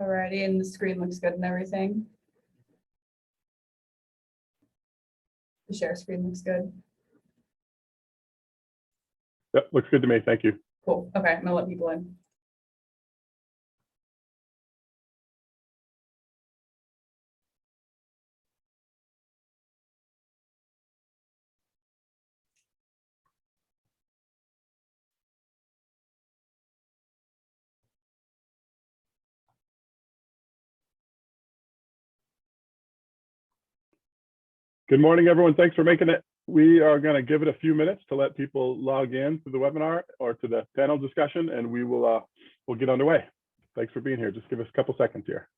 Alrighty, and the screen looks good and everything. The share screen looks good. Yep, looks good to me. Thank you. Cool. Okay, I'm gonna let people in. Good morning, everyone. Thanks for making it. We are going to give it a few minutes to let people log in to the webinar or to the panel discussion, and we'll get underway. Thanks for being here. Just give us a couple seconds here.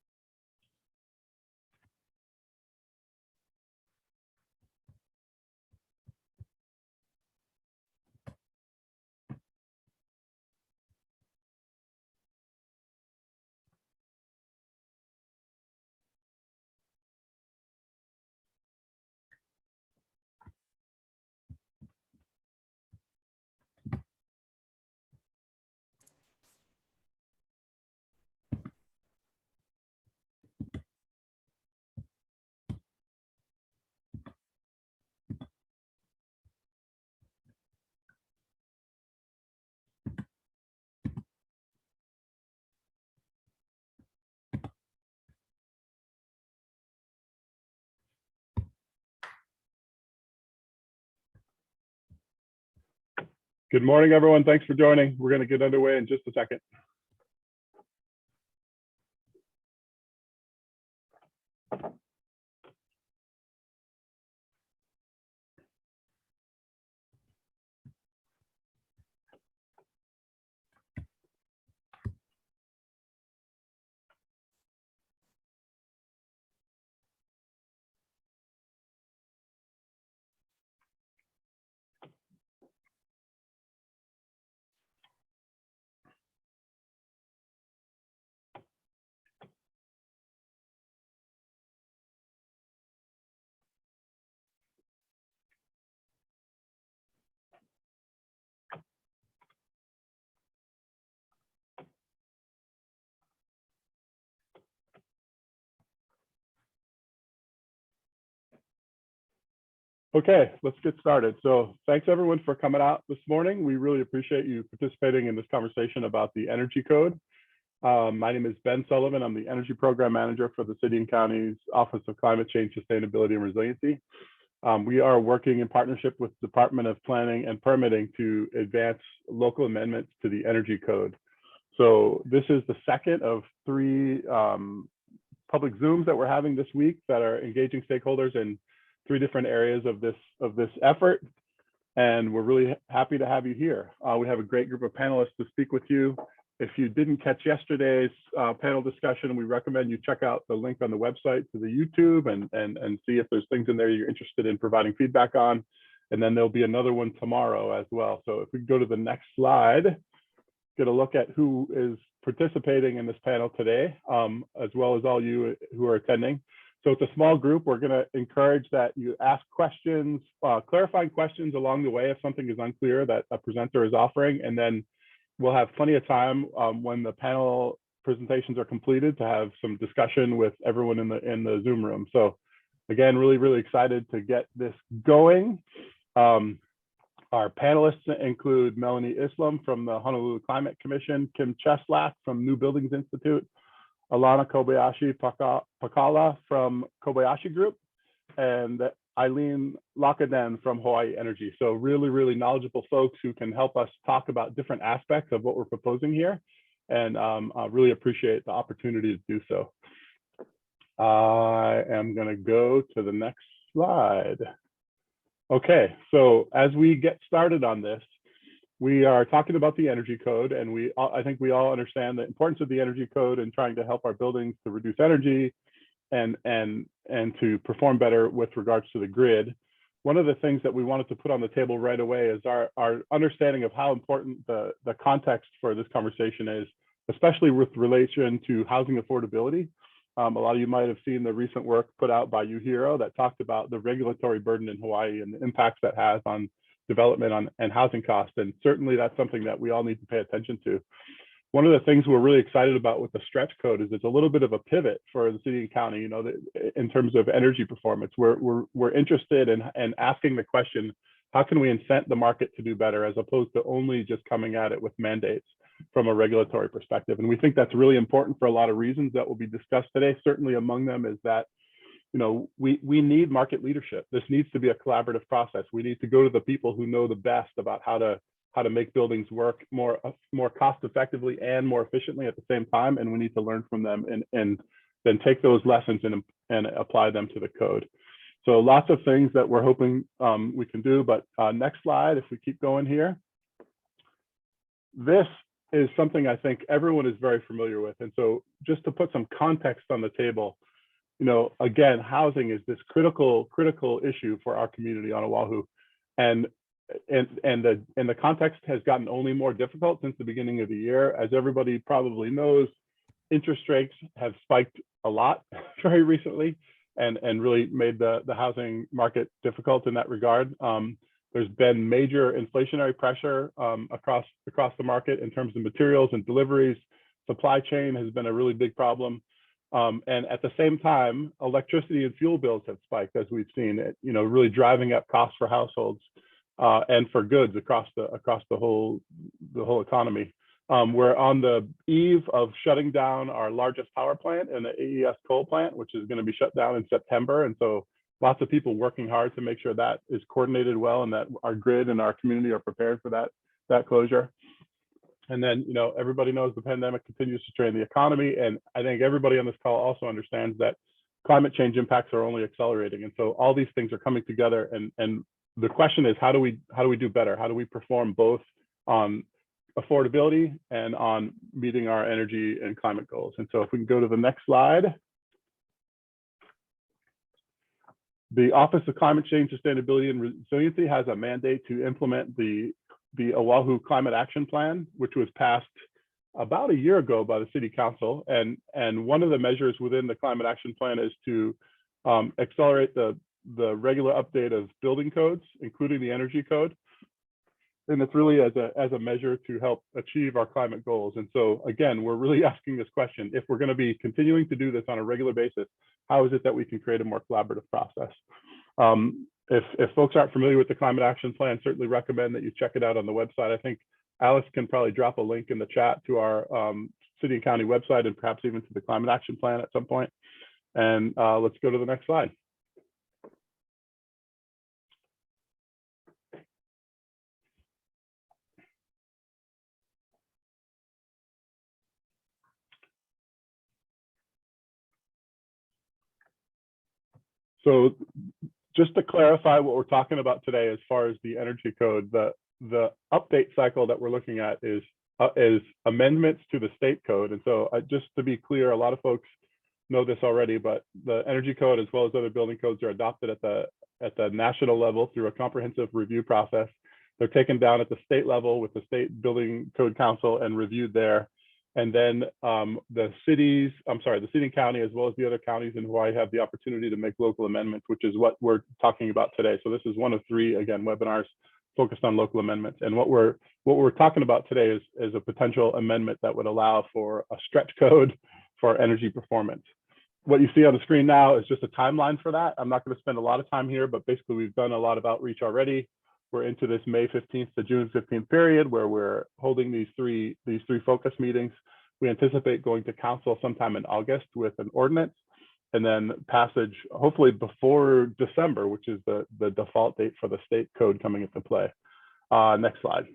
Good morning, everyone. Thanks for joining. We're going to get underway in just a second. Okay, let's get started. So thanks everyone for coming out this morning. We really appreciate you participating in this conversation about the energy code. My name is Ben Sullivan. I'm the Energy Program Manager for the City and County's Office of Climate Change, Sustainability, and Resiliency. We are working in partnership with the Department of Planning and Permitting to advance local amendments to the energy code. So this is the second of three public Zooms that we're having this week that are engaging stakeholders in three different areas of this effort. And we're really happy to have you here. We have a great group of panelists to speak with you. If you didn't catch yesterday's panel discussion, we recommend you check out the link on the website to the YouTube and see if there's things in there you're interested in providing feedback on. And then there'll be another one tomorrow as well. So if we go to the next slide, get a look at who is participating in this panel today, as well as all you who are attending. So it's a small group. We're going to encourage that you ask questions, clarifying questions along the way if something is unclear that a presenter is offering, and then we'll have plenty of time when the panel presentations are completed to have some discussion with everyone in the Zoom room. So again, really excited to get this going. Our panelists include Melanie Islam from the Honolulu Climate Commission, Kim Cheslak from New Buildings Institute, Alana Kobayashi Pakala from Kobayashi Group, and Eileen Lakaden from Hawaii Energy. So really knowledgeable folks who can help us talk about different aspects of what we're proposing here. And I really appreciate the opportunity to do so. I am going to go to the next slide. Okay, so as we get started on this, we are talking about the energy code, and I think we all understand the importance of the energy code and trying to help our buildings to reduce energy and to perform better with regards to the grid. One of the things that we wanted to put on the table right away is our understanding of how important the context for this conversation is, especially with relation to housing affordability. A lot of you might have seen the recent work put out by UHERO that talked about the regulatory burden in Hawaii and the impacts that has on development and housing costs. And certainly that's something that we all need to pay attention to. one of the things we're really excited about with the stretch code is it's a little bit of a pivot for the city and county, you know, in terms of energy performance. We're interested in asking the question, how can we incent the market to do better, as opposed to only just coming at it with mandates from a regulatory perspective. And we think that's really important for a lot of reasons that will be discussed today. Certainly among them is that, you know, we need market leadership. This needs to be a collaborative process. We need to go to the people who know the best about how to make buildings work more cost effectively and more efficiently at the same time. And we need to learn from them and then take those lessons and apply them to the code. So lots of things that we're hoping we can do, but next slide, if we keep going here. This is something I think everyone is very familiar with. And so just to put some context on the table, you know, again, housing is this critical issue for our community on Oahu. And the context has gotten only more difficult since the beginning of the year. As everybody probably knows, interest rates have spiked a lot very recently and really made the housing market difficult in that regard. There's been major inflationary pressure across the market in terms of materials and deliveries. Supply chain has been a really big problem. And at the same time, electricity and fuel bills have spiked, as we've seen it, you know, really driving up costs for households and for goods across the whole economy. We're on the eve of shutting down our largest power plant and the AES coal plant, which is going to be shut down in September. And so lots of people working hard to make sure that is coordinated well and that our grid and our community are prepared for that closure. And then, you know, everybody knows the pandemic continues to strain the economy. And I think everybody on this call also understands that climate change impacts are only accelerating. And so all these things are coming together. And the question is, how do we do better? How do we perform both on affordability and on meeting our energy and climate goals? And so if we can go to the next slide. The Office of Climate Change, Sustainability and Resiliency has a mandate to implement the Oahu Climate Action Plan, which was passed about a year ago by the City Council. And one of the measures within the Climate Action Plan is to accelerate the regular update of building codes, including the energy code. And it's really as a measure to help achieve our climate goals. And so again, we're really asking this question: if we're going to be continuing to do this on a regular basis, how is it that we can create a more collaborative process? If folks aren't familiar with the Climate Action Plan, certainly recommend that you check it out on the website. I think Alice can probably drop a link in the chat to our city and county website, and perhaps even to the Climate Action Plan at some point. And let's go to the next slide. So just to clarify what we're talking about today, as far as the energy code, the update cycle that we're looking at is amendments to the state code. And so just to be clear, a lot of folks know this already, but the energy code, as well as other building codes, are adopted at the national level through a comprehensive review process. They're taken down at the state level with the State Building Code Council and reviewed there. And then the city and county, as well as the other counties in Hawaii, have the opportunity to make local amendments, which is what we're talking about today. So this is one of three, again, webinars focused on local amendments. And what we're talking about today is a potential amendment that would allow for a stretch code for energy performance. What you see on the screen now is just a timeline for that. I'm not going to spend a lot of time here, but basically we've done a lot of outreach already. We're into this May 15th to June 15th period where we're holding these three focus meetings. We anticipate going to council sometime in August with an ordinance, and then passage hopefully before December, which is the default date for the state code coming into play. Next slide.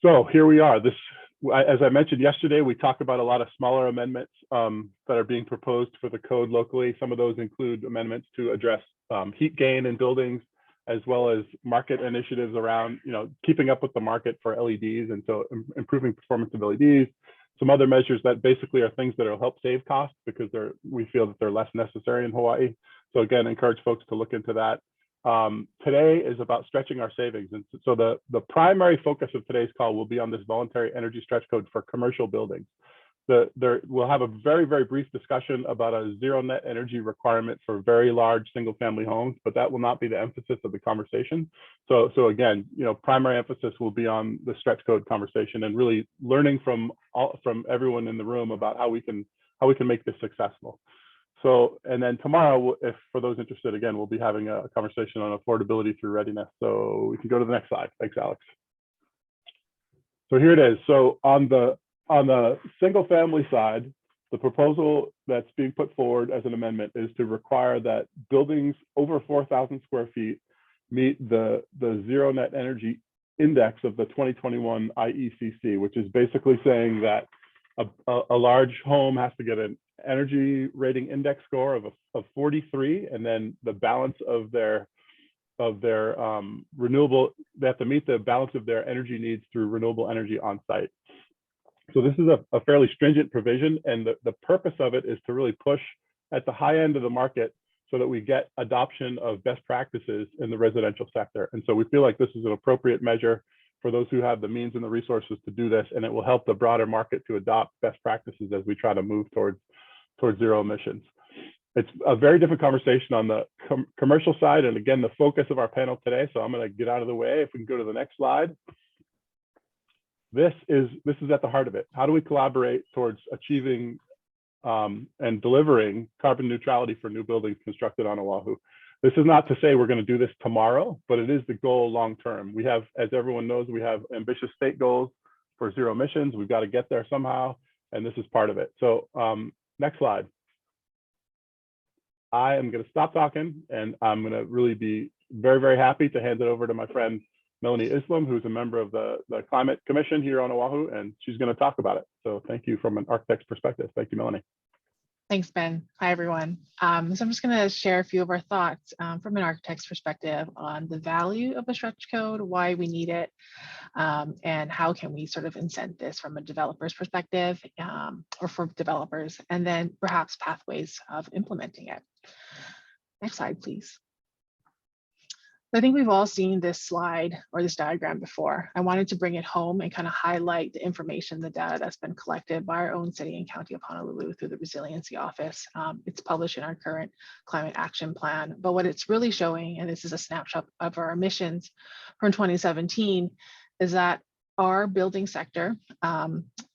So here we are. As I mentioned yesterday, we talked about a lot of smaller amendments that are being proposed for the code locally. Some of those include amendments to address heat gain in buildings, as well as market initiatives around, you know, keeping up with the market for LEDs, and so improving performance of LEDs. Some other measures that basically are things that will help save costs because we feel that they're less necessary in Hawaii. So again, encourage folks to look into that. Today is about stretching our savings. And so the primary focus of today's call will be on this voluntary energy stretch code for commercial buildings. we'll have a very, very brief discussion about a zero net energy requirement for very large single family homes, but that will not be the emphasis of the conversation. So again, primary emphasis will be on the stretch code conversation and really learning from everyone in the room about how we can make this successful. So, and then tomorrow, if for those interested, again, we'll be having a conversation on affordability through readiness. So we can go to the next slide. Thanks, Alex. So here it is. So on the single family side, the proposal that's being put forward as an amendment is to require that buildings over 4,000 square feet meet the zero net energy index of the 2021 IECC, which is basically saying that a large home has to get an energy rating index score of 43, and then the balance of their renewable, they have to meet the balance of their energy needs through renewable energy on site. So this is a fairly stringent provision, and the purpose of it is to really push at the high end of the market so that we get adoption of best practices in the residential sector. And so we feel like this is an appropriate measure for those who have the means and the resources to do this, and it will help the broader market to adopt best practices as we try to move towards zero emissions. It's a very different conversation on the commercial side, and again, the focus of our panel today. So I'm going to get out of the way. If we can go to the next slide. This is at the heart of it. How do we collaborate towards achieving and delivering carbon neutrality for new buildings constructed on Oahu? This is not to say we're going to do this tomorrow, but it is the goal long term. We have, as everyone knows, we have ambitious state goals for zero emissions. We've got to get there somehow, and this is part of it. So next slide. I am going to stop talking, and I'm going to really be very, very happy to hand it over to my friend Melanie Islam, who's a member of the Climate Commission here on Oahu, and she's going to talk about it. So thank you from an architect's perspective. Thank you, Melanie. Thanks, Ben. Hi, everyone. So I'm just going to share a few of our thoughts from an architect's perspective on the value of a stretch code, why we need it, and how can we sort of incent this from a developer's perspective or for developers, and then perhaps pathways of implementing it. Next slide, please. I think we've all seen this slide or this diagram before. I wanted to bring it home and kind of highlight the information, the data that's been collected by our own city and county of Honolulu through the Resiliency Office. It's published in our current climate action plan. But what it's really showing, and this is a snapshot of our emissions from 2017, is that our building sector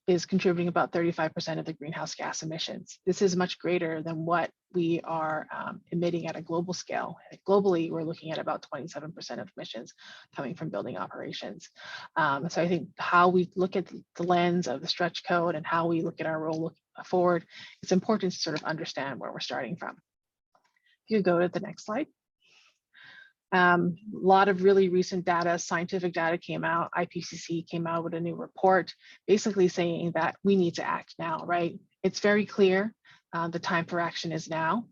is contributing about 35% of the greenhouse gas emissions. This is much greater than what we are emitting at a global scale. Globally, we're looking at about 27% of emissions coming from building operations. So I think how we look at the lens of the stretch code and how we look at our role looking forward, it's important to sort of understand where we're starting from. If you go to the next slide. A lot of really recent data, scientific data came out. IPCC came out with a new report, basically saying that we need to act now, right? It's very clear. The time for action is now.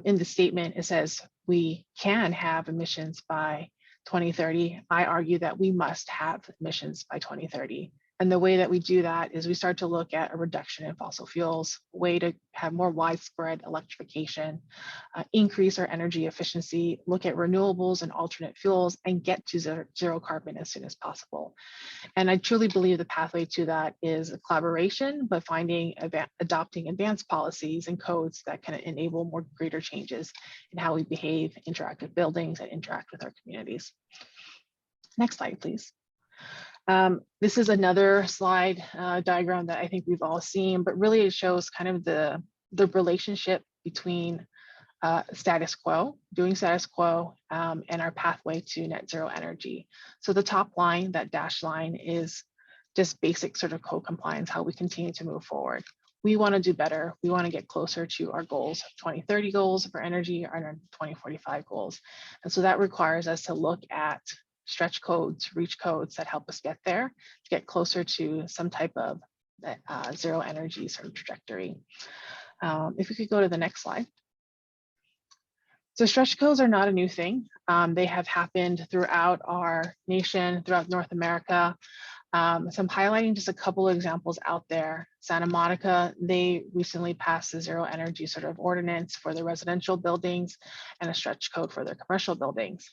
In the statement, it says we can have emissions by 2030. I argue that we must have emissions by 2030. And the way that we do that is we start to look at a reduction in fossil fuels, a way to have more widespread electrification, increase our energy efficiency, look at renewables and alternate fuels, and get to zero carbon as soon as possible. And I truly believe the pathway to that is a collaboration, but adopting advanced policies and codes that can enable more greater changes in how we behave, interact with buildings, and interact with our communities. Next slide, please. This is another slide diagram that I think we've all seen, but really it shows kind of the relationship between status quo, doing status quo, and our pathway to net zero energy. So the top line, that dashed line, is just basic sort of code compliance, how we continue to move forward. We want to do better. We want to get closer to our goals, 2030 goals for energy, and our 2045 goals. And so that requires us to look at stretch codes, reach codes that help us get there, to get closer to some type of zero energy sort of trajectory. If we could go to the next slide. So stretch codes are not a new thing. They have happened throughout our nation, throughout North America. So I'm highlighting just a couple of examples out there. Santa Monica, they recently passed the zero energy sort of ordinance for the residential buildings and a stretch code for their commercial buildings.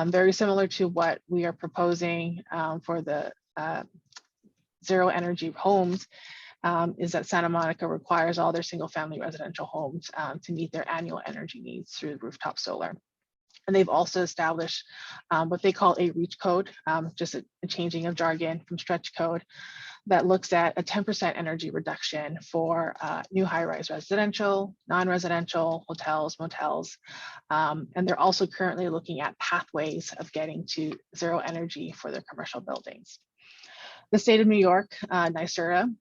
Very similar to what we are proposing for the zero energy homes. is that Santa Monica requires all their single-family residential homes to meet their annual energy needs through rooftop solar. And they've also established what they call a REACH code, just a changing of jargon from stretch code, that looks at a 10% energy reduction for new high-rise residential, non-residential, hotels, motels. And they're also currently looking at pathways of getting to zero energy for their commercial buildings. The state of New York, NYSERDA,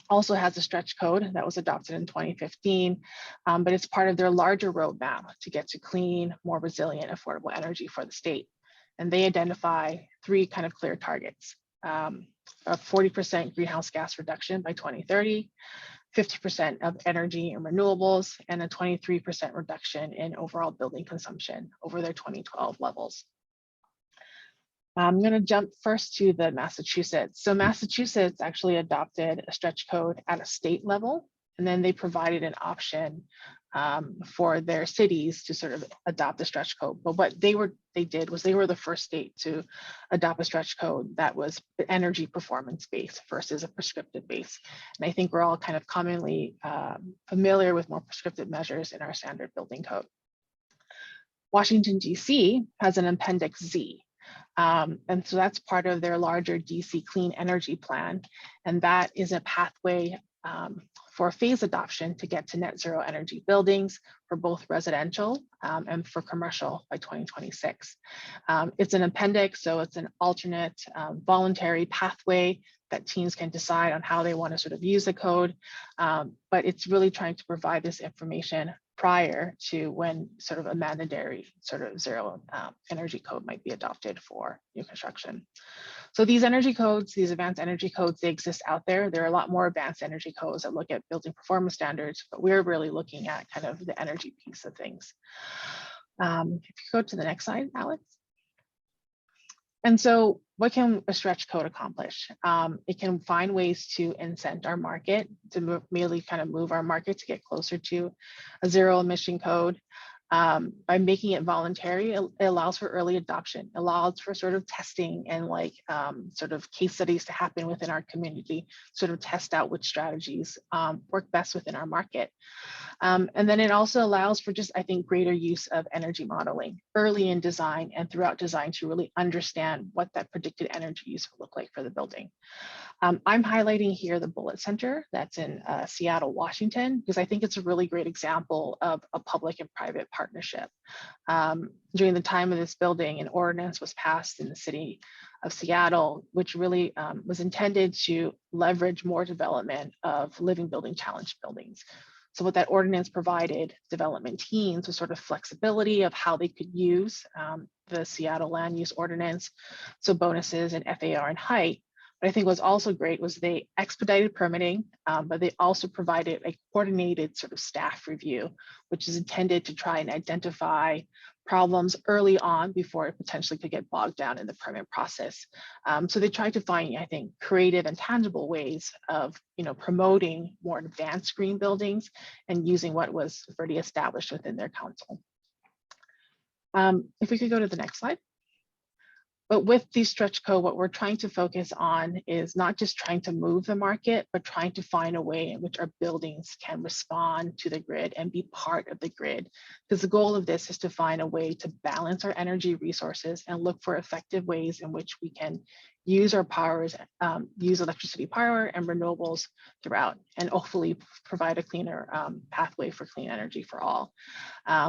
also has a stretch code that was adopted in 2015, but it's part of their larger roadmap to get to clean, more resilient, affordable energy for the state. And they identify 3 kind of clear targets: a 40% greenhouse gas reduction by 2030, 50% of energy and renewables, and a 23% reduction in overall building consumption over their 2012 levels. I'm going to jump first to the Massachusetts. So Massachusetts actually adopted a stretch code at a state level, and then they provided an option for their cities to sort of adopt a stretch code. But what they did was they were the first state to adopt a stretch code that was energy performance based versus a prescriptive base. And I think we're all kind of commonly familiar with more prescriptive measures in our standard building code. Washington, DC has an Appendix Z. And so that's part of their larger DC Clean Energy Plan. And that is a pathway for phase adoption to get to net zero energy buildings for both residential and for commercial by 2026. It's an appendix, so it's an alternate voluntary pathway that teams can decide on how they want to sort of use the code. But it's really trying to provide this information prior to when sort of a mandatory sort of zero energy code might be adopted for new construction. So these energy codes, these advanced energy codes, they exist out there. There are a lot more advanced energy codes that look at building performance standards, but we're really looking at kind of the energy piece of things. If you go to the next slide, Alex. And so what can a stretch code accomplish? It can find ways to incent our market, to merely kind of move our market to get closer to a zero emission code. By making it voluntary, it allows for early adoption, allows for sort of testing and like sort of case studies to happen within our community, sort of test out which strategies work best within our market. And then it also allows for just, I think, greater use of energy modeling early in design and throughout design to really understand what that predicted energy use will look like for the building. I'm highlighting here the Bullitt Center that's in Seattle, Washington, because I think it's a really great example of a public and private partnership. During the time of this building, an ordinance was passed in the city of Seattle, which really was intended to leverage more development of living building challenge buildings. So what that ordinance provided development teams was sort of flexibility of how they could use the Seattle land use ordinance, so bonuses and FAR and height. But I think what's also great was they expedited permitting, but they also provided a coordinated sort of staff review, which is intended to try and identify problems early on before it potentially could get bogged down in the permit process. So they tried to find, I think, creative and tangible ways of, promoting more advanced green buildings and using what was already established within their council. If we could go to the next slide. But with the stretch code, what we're trying to focus on is not just trying to move the market, but trying to find a way in which our buildings can respond to the grid and be part of the grid. Because the goal of this is to find a way to balance our energy resources and look for effective ways in which we can use our powers, use electricity power and renewables throughout, and hopefully provide a cleaner pathway for clean energy for all.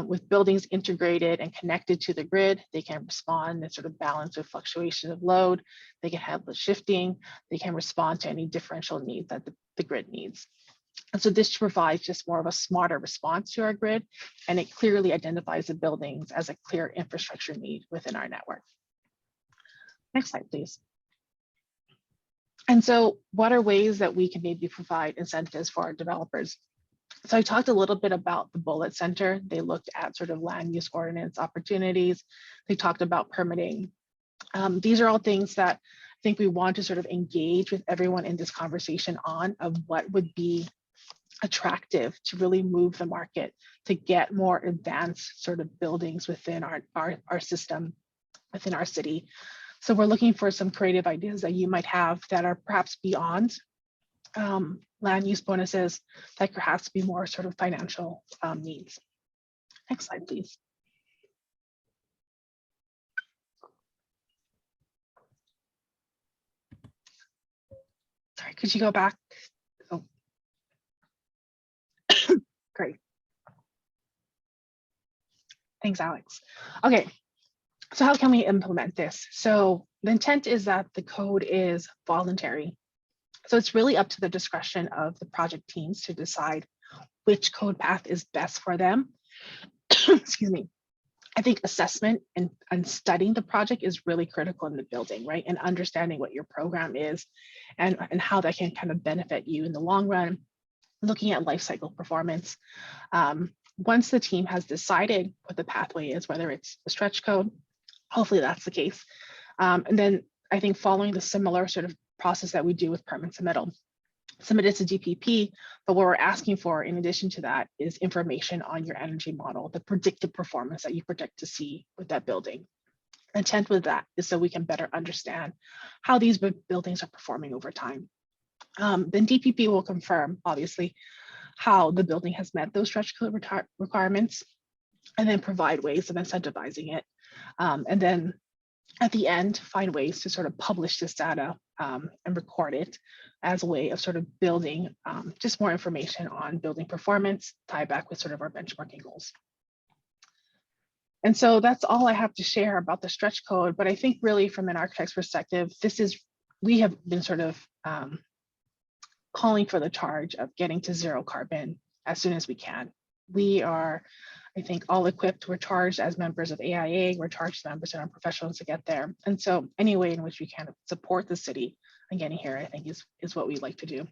With buildings integrated and connected to the grid, they can respond and sort of balance with fluctuation of load. They can handle shifting. They can respond to any differential needs that the grid needs. And so this provides just more of a smarter response to our grid, and it clearly identifies the buildings as a clear infrastructure need within our network. Next slide, please. And so what are ways that we can maybe provide incentives for our developers? So I talked a little bit about the Bullitt Center. They looked at sort of land use ordinance opportunities. They talked about permitting. These are all things that I think we want to sort of engage with everyone in this conversation on, of what would be attractive to really move the market to get more advanced sort of buildings within our system, within our city. So we're looking for some creative ideas that you might have that are perhaps beyond land use bonuses, that there has to be more sort of financial needs. Next slide, please. Sorry, could you go back? Oh. Great. Thanks, Alex. Okay, so how can we implement this? So the intent is that the code is voluntary. So it's really up to the discretion of the project teams to decide which code path is best for them. Excuse me. I think assessment and studying the project is really critical in the building, right? And understanding what your program is and how that can kind of benefit you in the long run, looking at life cycle performance. Once the team has decided what the pathway is, whether it's a stretch code, hopefully that's the case. And then I think following the similar sort of process that we do with permit submittal, submit it to DPP, but what we're asking for in addition to that is information on your energy model, the predicted performance that you predict to see with that building. The intent with that is so we can better understand how these buildings are performing over time. Then DPP will confirm, obviously, how the building has met those stretch code requirements, and then provide ways of incentivizing it. And then at the end, find ways to sort of publish this data and record it as a way of sort of building just more information on building performance, tie back with sort of our benchmarking goals. And so that's all I have to share about the stretch code. But I think really from an architect's perspective, we have been sort of calling for the charge of getting to zero carbon as soon as we can. We are, I think, all equipped. We're charged as members of AIA. We're charged members and our professionals to get there. And so any way in which we can support the city and getting here, I think is what we'd like to do.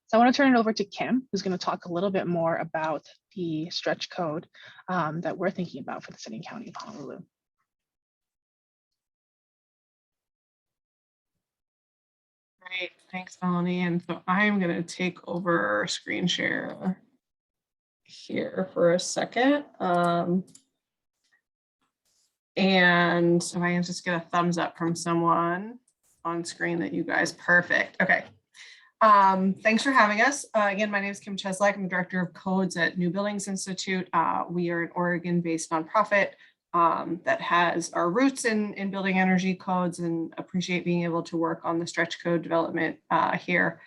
So I want to turn it over to Kim, who's going to talk a little bit more about the stretch code that we're thinking about for the city and county of Honolulu. Great, thanks, Melanie. And so I'm going to take over screen share here for a second. And so I can just get a thumbs up from someone on screen that you guys, perfect. Okay. Thanks for having us. Again, my name is Kim Cheslak. I'm the Director of Codes at New Buildings Institute. We are an Oregon-based nonprofit that has our roots in building energy codes, and appreciate being able to work on the stretch code development here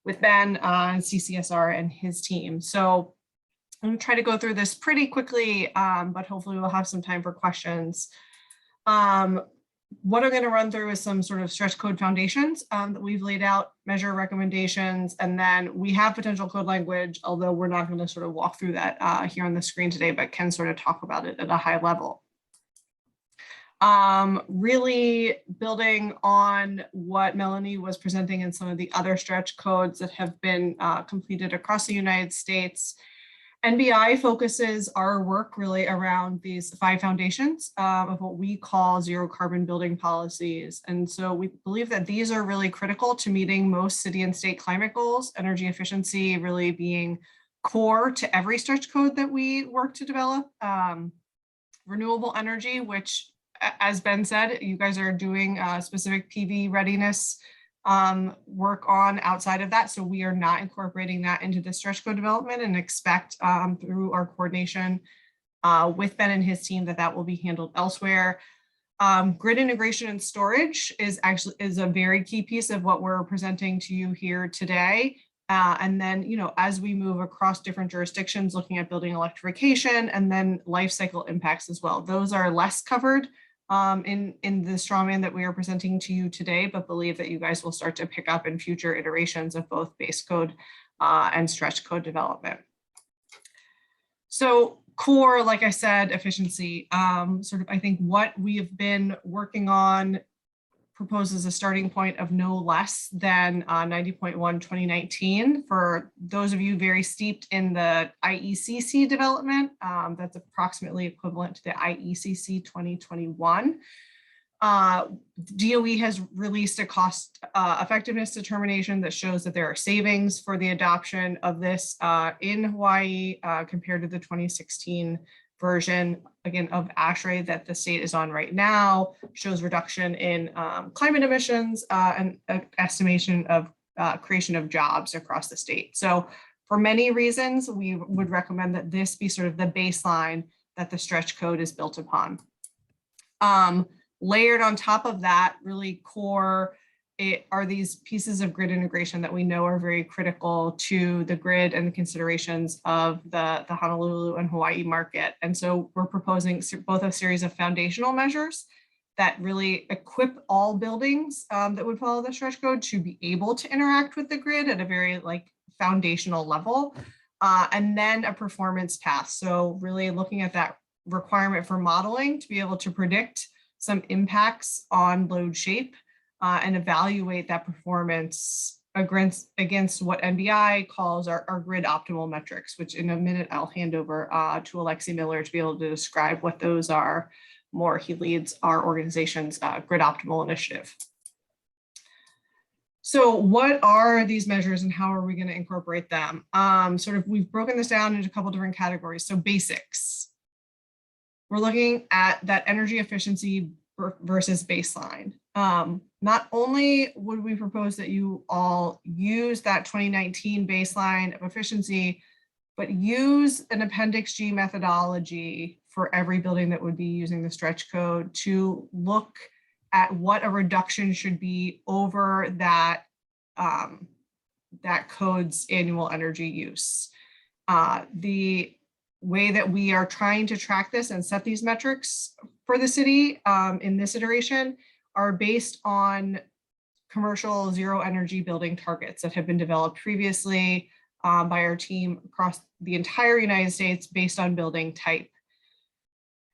with Ben and CCSR and his team. So I'm going to try to go through this pretty quickly, but hopefully we'll have some time for questions. What I'm going to run through is some sort of stretch code foundations that we've laid out, measure recommendations, and then we have potential code language, although we're not going to sort of walk through that here on the screen today, but can sort of talk about it at a high level. Really building on what Melanie was presenting in some of the other stretch codes that have been completed across the United States. NBI focuses our work really around these 5 foundations of what we call zero carbon building policies. And so we believe that these are really critical to meeting most city and state climate goals, energy efficiency really being core to every stretch code that we work to develop. Renewable energy, which, as Ben said, you guys are doing specific PV readiness work on outside of that. So we are not incorporating that into the stretch code development, and expect through our coordination with Ben and his team that will be handled elsewhere. Grid integration and storage is a very key piece of what we're presenting to you here today. And then, as we move across different jurisdictions, looking at building electrification and then life cycle impacts as well. Those are less covered in the strawman that we are presenting to you today, but believe that you guys will start to pick up in future iterations of both base code and stretch code development. So core, like I said, efficiency, I think what we have been working on proposes a starting point of no less than 90.1 2019. For those of you very steeped in the IECC development, that's approximately equivalent to the IECC 2021. DOE has released a cost effectiveness determination that shows that there are savings for the adoption of this in Hawaii compared to the 2016 version, again, of ASHRAE that the state is on right now, shows reduction in climate emissions and estimation of creation of jobs across the state. So for many reasons, we would recommend that this be sort of the baseline that the stretch code is built upon. Layered on top of that, really core, are these pieces of grid integration that we know are very critical to the grid and the considerations of the Honolulu and Hawaii market. And so we're proposing both a series of foundational measures that really equip all buildings that would follow the stretch code to be able to interact with the grid at a very foundational level, and then a performance path. So really looking at that requirement for modeling to be able to predict some impacts on load shape and evaluate that performance against what NBI calls our grid optimal metrics, which in a minute I'll hand over to Alexi Miller to be able to describe what those are more. He leads our organization's grid optimal initiative. So what are these measures and how are we going to incorporate them? We've broken this down into a couple different categories. So basics. We're looking at that energy efficiency versus baseline. Not only would we propose that you all use that 2019 baseline of efficiency, but use an Appendix G methodology for every building that would be using the stretch code to look at what a reduction should be over that, that code's annual energy use. The way that we are trying to track this and set these metrics for the city in this iteration are based on commercial zero energy building targets that have been developed previously by our team across the entire United States based on building type.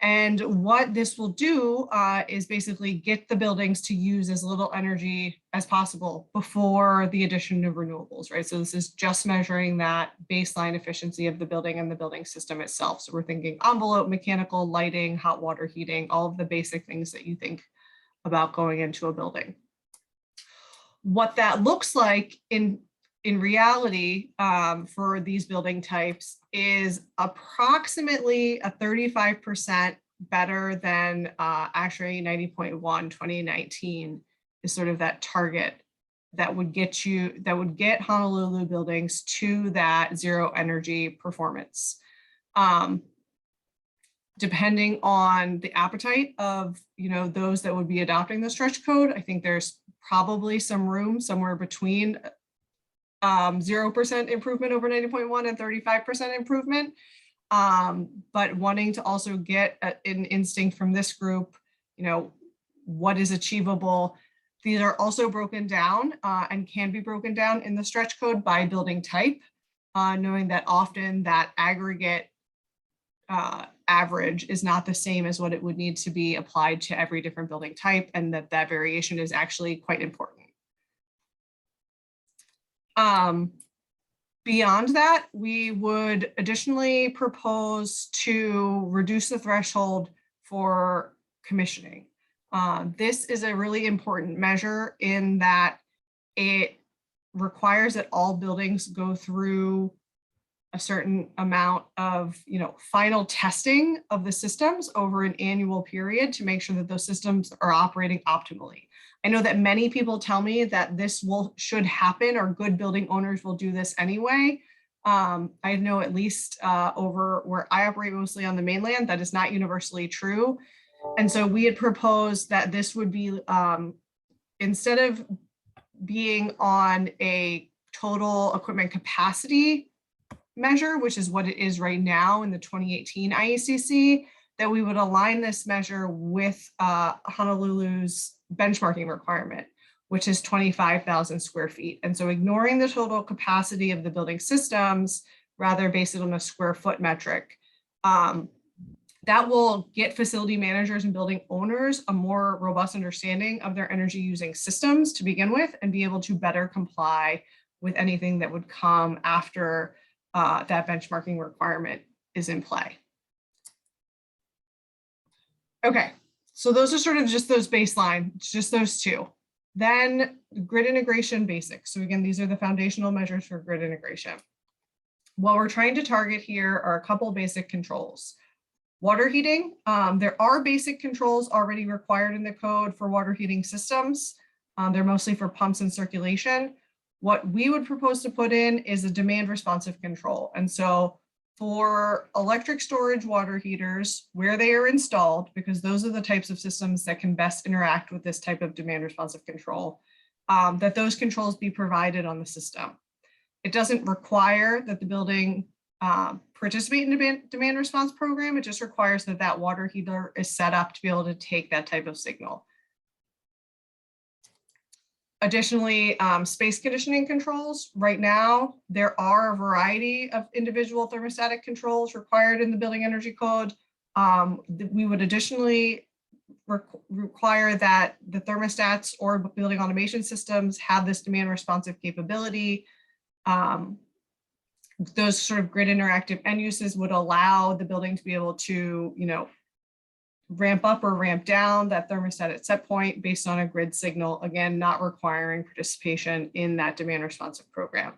And what this will do is basically get the buildings to use as little energy as possible before the addition of renewables, right? So this is just measuring that baseline efficiency of the building and the building system itself. So we're thinking envelope, mechanical, lighting, hot water heating, all of the basic things that you think about going into a building. What that looks like in reality for these building types is approximately a 35% better than actually 90.1 2019 is sort of that target that would get Honolulu buildings to that zero energy performance. Depending on the appetite of those that would be adopting the stretch code, I think there's probably some room somewhere between 0% improvement over 90.1 and 35% improvement. But wanting to also get an instinct from this group, what is achievable. These are also broken down and can be broken down in the stretch code by building type, knowing that often that aggregate average is not the same as what it would need to be applied to every different building type, and that variation is actually quite important. Beyond that, we would additionally propose to reduce the threshold for commissioning. This is a really important measure in that it requires that all buildings go through a certain amount of final testing of the systems over an annual period to make sure that those systems are operating optimally. I know that many people tell me that this should happen, or good building owners will do this anyway. I know at least over where I operate, mostly on the mainland, that is not universally true. And so we had proposed that this would be, instead of being on a total equipment capacity measure, which is what it is right now in the 2018 IECC, that we would align this measure with Honolulu's benchmarking requirement, which is 25,000 square feet. And so ignoring the total capacity of the building systems, rather based it on a square foot metric, that will get facility managers and building owners a more robust understanding of their energy using systems to begin with, and be able to better comply with anything that would come after that benchmarking requirement is in play. Okay, so those are sort of just those baseline, just those two. Then grid integration basics. So again, these are the foundational measures for grid integration. What we're trying to target here are a couple basic controls. Water heating, there are basic controls already required in the code for water heating systems. They're mostly for pumps and circulation. What we would propose to put in is a demand responsive control. And so for electric storage water heaters, where they are installed, because those are the types of systems that can best interact with this type of demand responsive control, that those controls be provided on the system. It doesn't require that the building participate in demand response program. It just requires that that water heater is set up to be able to take that type of signal. Additionally, space conditioning controls. Right now, there are a variety of individual thermostatic controls required in the building energy code. We would additionally require that the thermostats or building automation systems have this demand responsive capability. Those sort of grid interactive end uses would allow the building to be able to, ramp up or ramp down that thermostat at set point based on a grid signal, again, not requiring participation in that demand responsive program.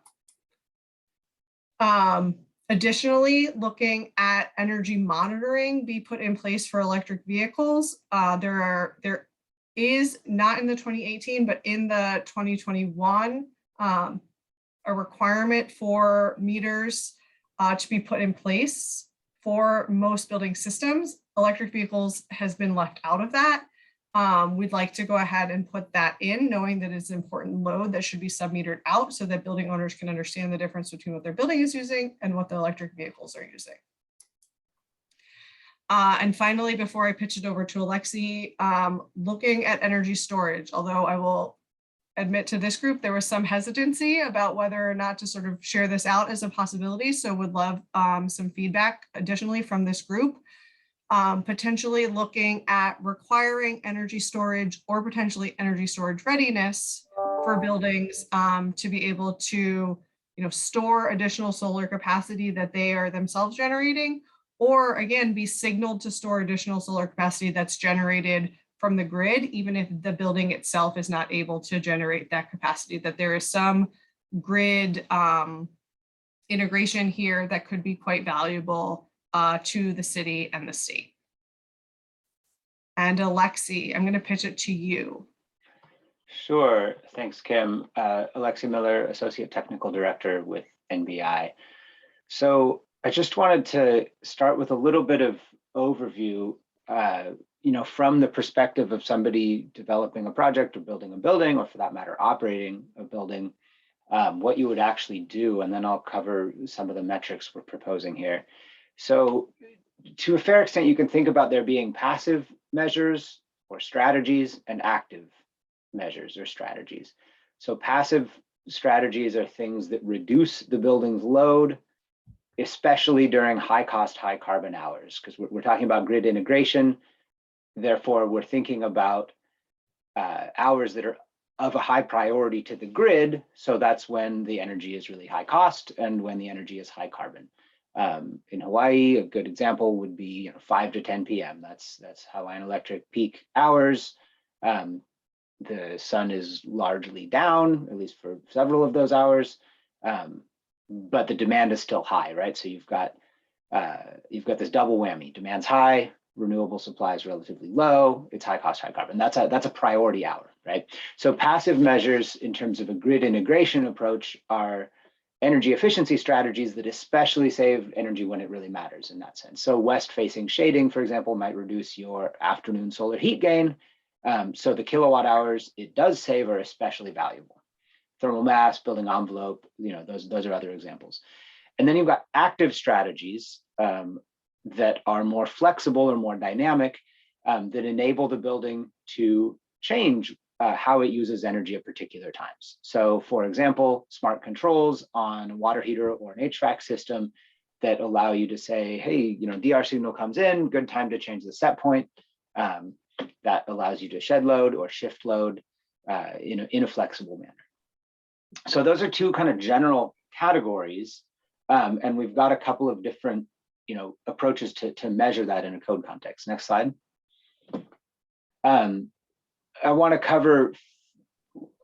Additionally, looking at energy monitoring be put in place for electric vehicles. There is, not in the 2018, but in the 2021, a requirement for meters to be put in place for most building systems. Electric vehicles has been left out of that. We'd like to go ahead and put that in, knowing that it's an important load that should be sub-metered out so that building owners can understand the difference between what their building is using and what the electric vehicles are using. And finally, before I pitch it over to Alexi, looking at energy storage, although I will admit to this group, there was some hesitancy about whether or not to sort of share this out as a possibility. So would love some feedback additionally from this group. Potentially looking at requiring energy storage or potentially energy storage readiness for buildings to be able to store additional solar capacity that they are themselves generating, or again, be signaled to store additional solar capacity that's generated from the grid, even if the building itself is not able to generate that capacity, that there is some grid integration here that could be quite valuable to the city and the state. And Alexi, I'm going to pitch it to you. Sure. Thanks, Kim. Alexi Miller, Associate Technical Director with NBI. So I just wanted to start with a little bit of overview, from the perspective of somebody developing a project or building a building, or for that matter, operating a building, what you would actually do. And then I'll cover some of the metrics we're proposing here. So to a fair extent, you can think about there being passive measures or strategies and active measures or strategies. So passive strategies are things that reduce the building's load, especially during high cost, high carbon hours, because we're talking about grid integration. Therefore, we're thinking about hours that are of a high priority to the grid. So that's when the energy is really high cost and when the energy is high carbon. In Hawaii, a good example would be 5 to 10 p.m. That's Hawaiian Electric peak hours. The sun is largely down, at least for several of those hours, but the demand is still high, right? So you've got this double whammy: demand's high, renewable supply is relatively low, it's high cost, high carbon. That's a priority hour, right? So passive measures in terms of a grid integration approach are energy efficiency strategies that especially save energy when it really matters in that sense. So west-facing shading, for example, might reduce your afternoon solar heat gain. So the kilowatt hours it does save are especially valuable. Thermal mass, building envelope, those are other examples. And then you've got active strategies that are more flexible or more dynamic, that enable the building to change how it uses energy at particular times. So for example, smart controls on a water heater or an HVAC system that allow you to say, hey, DR signal comes in, good time to change the set point. That allows you to shed load or shift load in a flexible manner. So those are two kind of general categories. And we've got a couple of different approaches to measure that in a code context. Next slide. I want to cover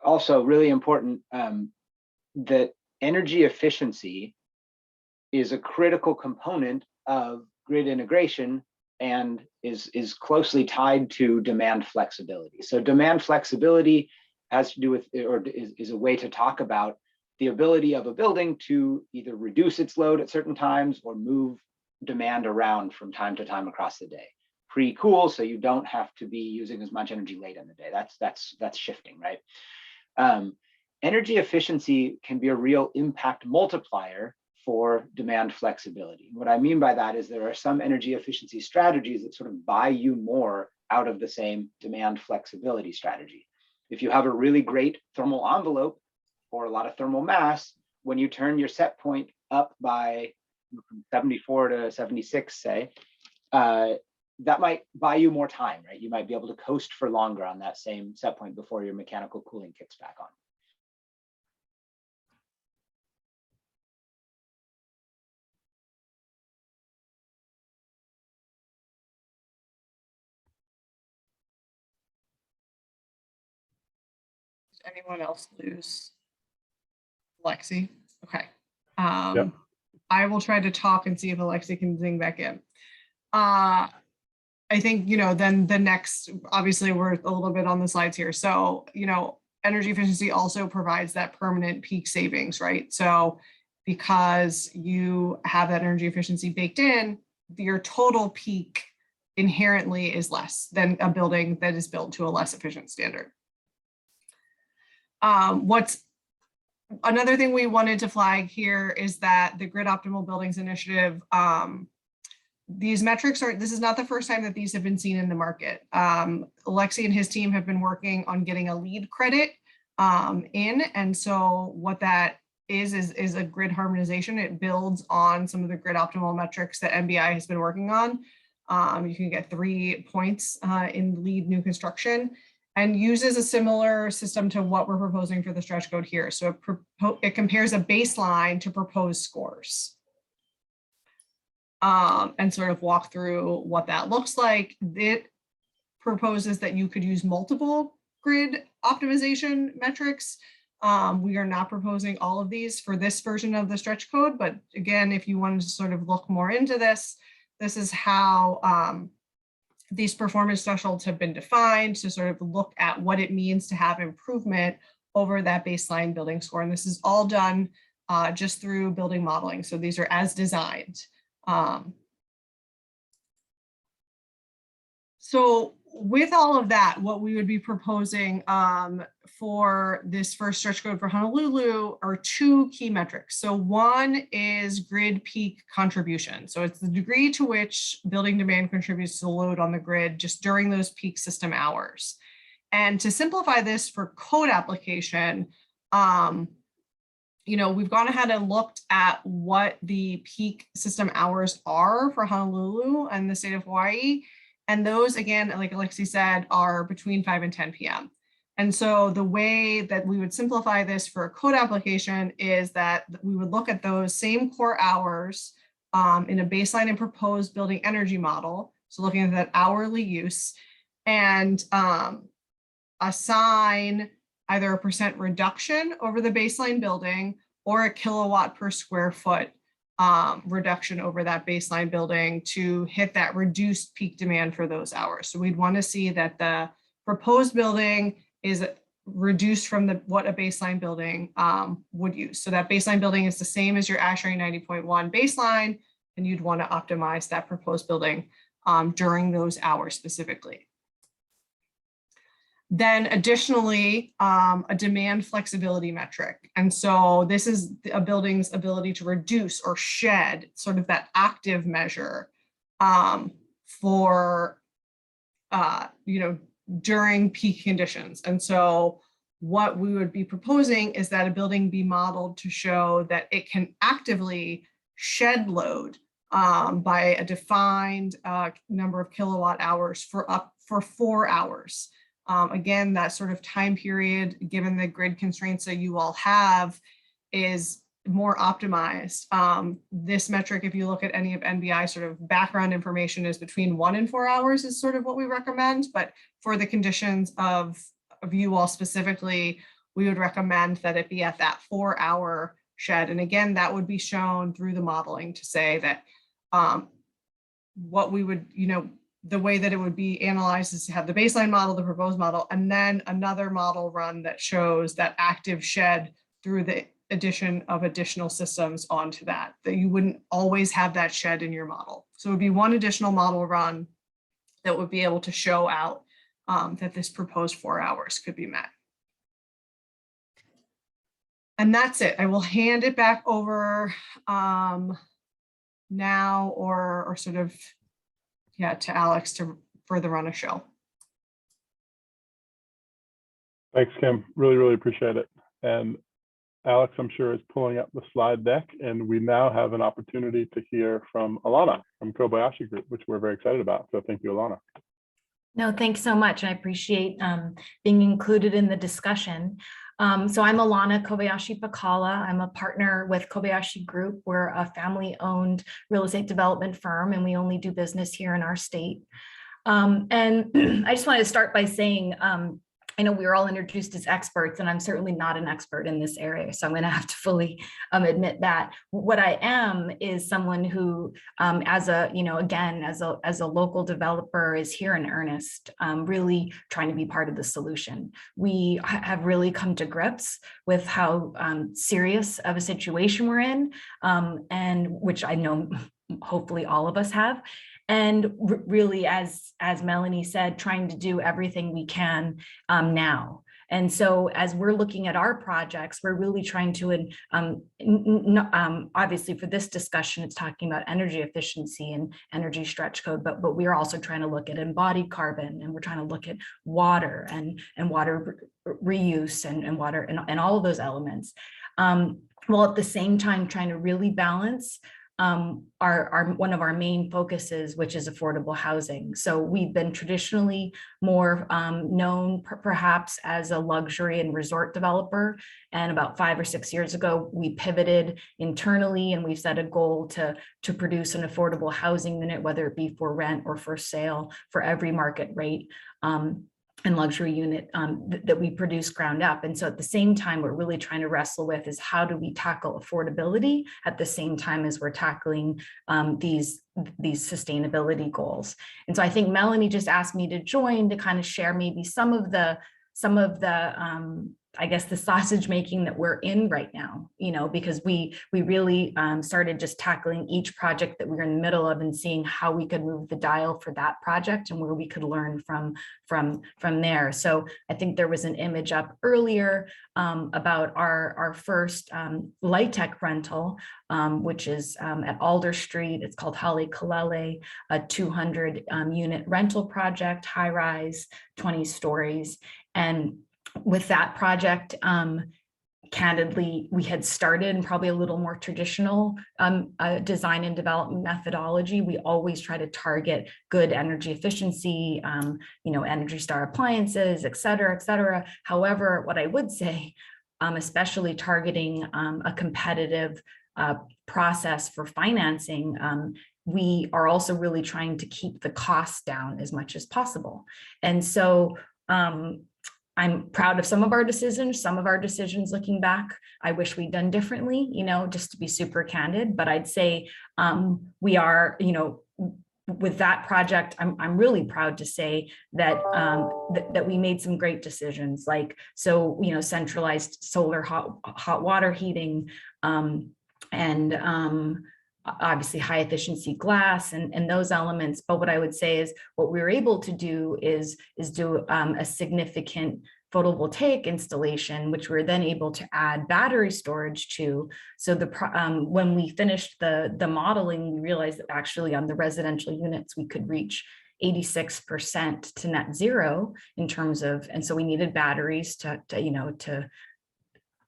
also really important that energy efficiency is a critical component of grid integration and is closely tied to demand flexibility. So demand flexibility has to do with, or is a way to talk about the ability of a building to either reduce its load at certain times or move demand around from time to time across the day. Pre-cool, so you don't have to be using as much energy late in the day. That's shifting, right? Energy efficiency can be a real impact multiplier for demand flexibility. What I mean by that is there are some energy efficiency strategies that sort of buy you more out of the same demand flexibility strategy. If you have a really great thermal envelope or a lot of thermal mass, when you turn your set point up by from 74 to 76, say, that might buy you more time, right? You might be able to coast for longer on that same set point before your mechanical cooling kicks back on. Did anyone else lose Lexi? Okay. Yep. I will try to talk and see if Alexi can zing back in. I think, then the next, obviously we're a little bit on the slides here. So, energy efficiency also provides that permanent peak savings, right? So because you have that energy efficiency baked in, your total peak inherently is less than a building that is built to a less efficient standard. What's another thing we wanted to flag here is that the Grid Optimal Buildings Initiative, these metrics this is not the first time that these have been seen in the market. Alexi and his team have been working on getting a LEED credit in. And so what that is a grid harmonization. It builds on some of the Grid Optimal metrics that NBI has been working on. You can get 3 points in LEED new construction, and uses a similar system to what we're proposing for the stretch code here. So it compares a baseline to proposed scores. And sort of walk through what that looks like. It proposes that you could use multiple grid optimization metrics. We are not proposing all of these for this version of the stretch code, but again, if you wanted to sort of look more into this, this is how these performance thresholds have been defined to sort of look at what it means to have improvement over that baseline building score. And this is all done just through building modeling. So these are as designed. So with all of that, what we would be proposing for this first stretch code for Honolulu are 2 key metrics. So one is grid peak contribution. So it's the degree to which building demand contributes to the load on the grid just during those peak system hours. And to simplify this for code application, we've gone ahead and looked at what the peak system hours are for Honolulu and the state of Hawaii. And those, again, like Alexi said, are between 5 and 10 p.m. And so the way that we would simplify this for a code application is that we would look at those same core hours in a baseline and proposed building energy model. So looking at that hourly use, and assign either a % reduction over the baseline building or a kilowatt per square foot reduction over that baseline building to hit that reduced peak demand for those hours. So we'd want to see that the proposed building is reduced from what a baseline building would use. So that baseline building is the same as your ASHRAE 90.1 baseline, and you'd want to optimize that proposed building during those hours specifically. Then additionally, a demand flexibility metric. And so this is a building's ability to reduce or shed, sort of that active measure for, during peak conditions. And so what we would be proposing is that a building be modeled to show that it can actively shed load by a defined number of kilowatt hours for 4 hours. Again, that sort of time period, given the grid constraints that you all have, is more optimized. This metric, if you look at any of NBI sort of background information, is between 1 and 4 hours is sort of what we recommend. But for the conditions of you all specifically, we would recommend that it be at that 4-hour shed. And again, that would be shown through the modeling to say that what we would, the way that it would be analyzed is to have the baseline model, the proposed model, and then another model run that shows that active shed through the addition of additional systems onto that you wouldn't always have that shed in your model. So it would be one additional model run that would be able to show out that this proposed 4 hours could be met. And that's it. I will hand it back over now or sort of, yeah, to Alex to further run a show. Thanks, Kim. Really, really appreciate it. And Alex, I'm sure, is pulling up the slide deck, and we now have an opportunity to hear from Alana from Kobayashi Group, which we're very excited about. So thank you, Alana. No, thanks so much. I appreciate being included in the discussion. So I'm Alana Kobayashi Pakala. I'm a partner with Kobayashi Group. We're a family-owned real estate development firm, and we only do business here in our state. And I just wanted to start by saying, I know we were all introduced as experts, and I'm certainly not an expert in this area, so I'm going to have to fully admit that. What I am is someone who, as a local developer, is here in earnest, really trying to be part of the solution. We have really come to grips with how serious of a situation we're in, and which I know hopefully all of us have. And really, as Melanie said, trying to do everything we can now. And so as we're looking at our projects, we're really trying to, obviously for this discussion, it's talking about energy efficiency and energy stretch code, but we're also trying to look at embodied carbon, and we're trying to look at water and water reuse and water and all of those elements. While at the same time trying to really balance one of our main focuses, which is affordable housing. So we've been traditionally more known perhaps as a luxury and resort developer. And about 5 or 6 years ago, we pivoted internally, and we've set a goal to produce an affordable housing unit, whether it be for rent or for sale, for every market rate. And luxury unit that we produce ground up. And so at the same time, we're really trying to wrestle with is how do we tackle affordability at the same time as we're tackling these sustainability goals. And so I think Melanie just asked me to join to kind of share maybe some of the I guess the sausage making that we're in right now, because we really started just tackling each project that we were in the middle of and seeing how we could move the dial for that project and where we could learn from there. So I think there was an image up earlier about our first light tech rental, which is at Alder Street. It's called Hale Kalele, a 200 unit rental project, high rise, 20 stories. And with that project, candidly, we had started in probably a little more traditional design and development methodology. We always try to target good energy efficiency, Energy Star appliances, et cetera, et cetera. However, what I would say, especially targeting a competitive process for financing, we are also really trying to keep the costs down as much as possible. And so, I'm proud of some of our decisions looking back. I wish we'd done differently, just to be super candid, but I'd say we are, with that project, I'm really proud to say that that we made some great decisions, like, centralized solar hot water heating, and obviously high efficiency glass and those elements. But what I would say is what we were able to do is do a significant photovoltaic installation, which we were then able to add battery storage to. So when we finished the modeling, we realized that actually on the residential units, we could reach 86% to net zero in terms of, and so we needed batteries to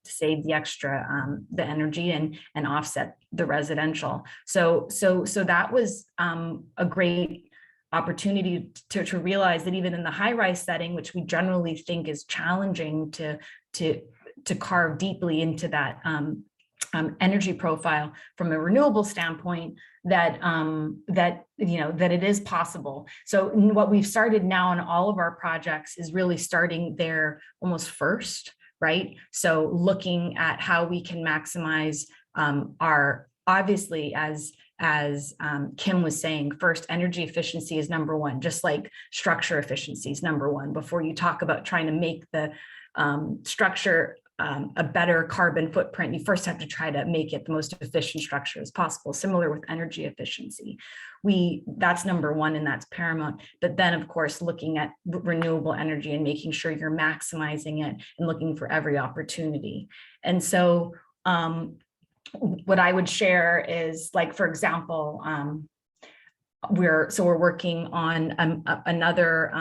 save the extra the energy and offset the residential. So that was a great opportunity to realize that even in the high-rise setting, which we generally think is challenging to carve deeply into that energy profile from a renewable standpoint, that it is possible. So what we've started now in all of our projects is really starting there almost first. Right. So looking at how we can maximize our, obviously, as Kim was saying, first, energy efficiency is number one, just like structure efficiency is number one. Before you talk about trying to make the structure a better carbon footprint, you first have to try to make it the most efficient structure as possible. Similar with energy efficiency. That's number one, and that's paramount. But then, of course, looking at renewable energy and making sure you're maximizing it and looking for every opportunity. And so what I would share is, like, for example, we're working on another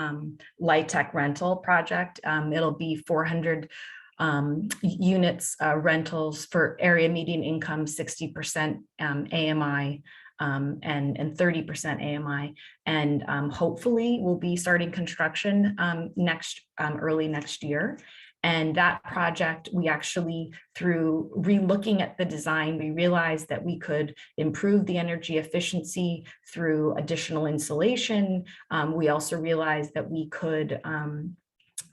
LIHTC rental project. It'll be 400 units rentals for area median income, 60% AMI and 30% AMI, and hopefully we'll be starting construction early next year. And that project, we actually, through re-looking at the design, we realized that we could improve the energy efficiency through additional insulation. We also realized that we could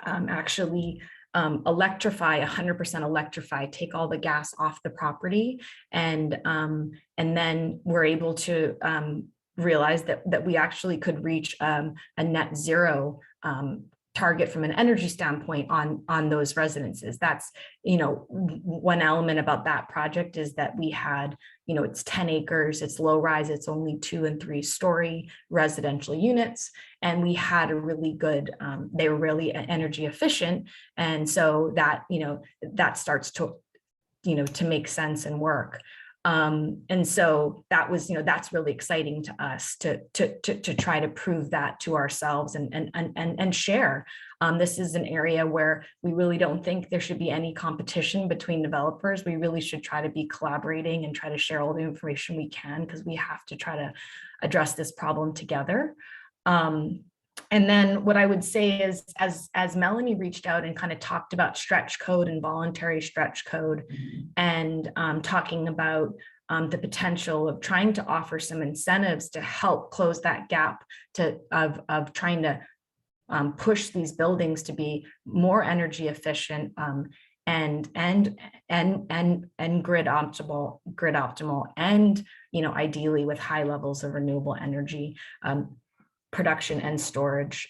actually electrify, 100% electrify, take all the gas off the property. And then we're able to realize that we actually could reach a net zero target from an energy standpoint on those residences. That's, one element about that project is that we had, it's 10 acres, it's low rise, it's only 2 and 3 story residential units. And we had a really good, they were really energy efficient. And so that, that starts to, to make sense and work. And so that was, that's really exciting to us to try to prove that to ourselves and share. This is an area where we really don't think there should be any competition between developers. We really should try to be collaborating and try to share all the information we can, because we have to try to address this problem together. And then what I would say is, as Melanie reached out and kind of talked about stretch code and voluntary stretch code, and talking about the potential of trying to offer some incentives to help close that gap of trying to push these buildings to be more energy efficient and grid optimal, and ideally with high levels of renewable energy production and storage,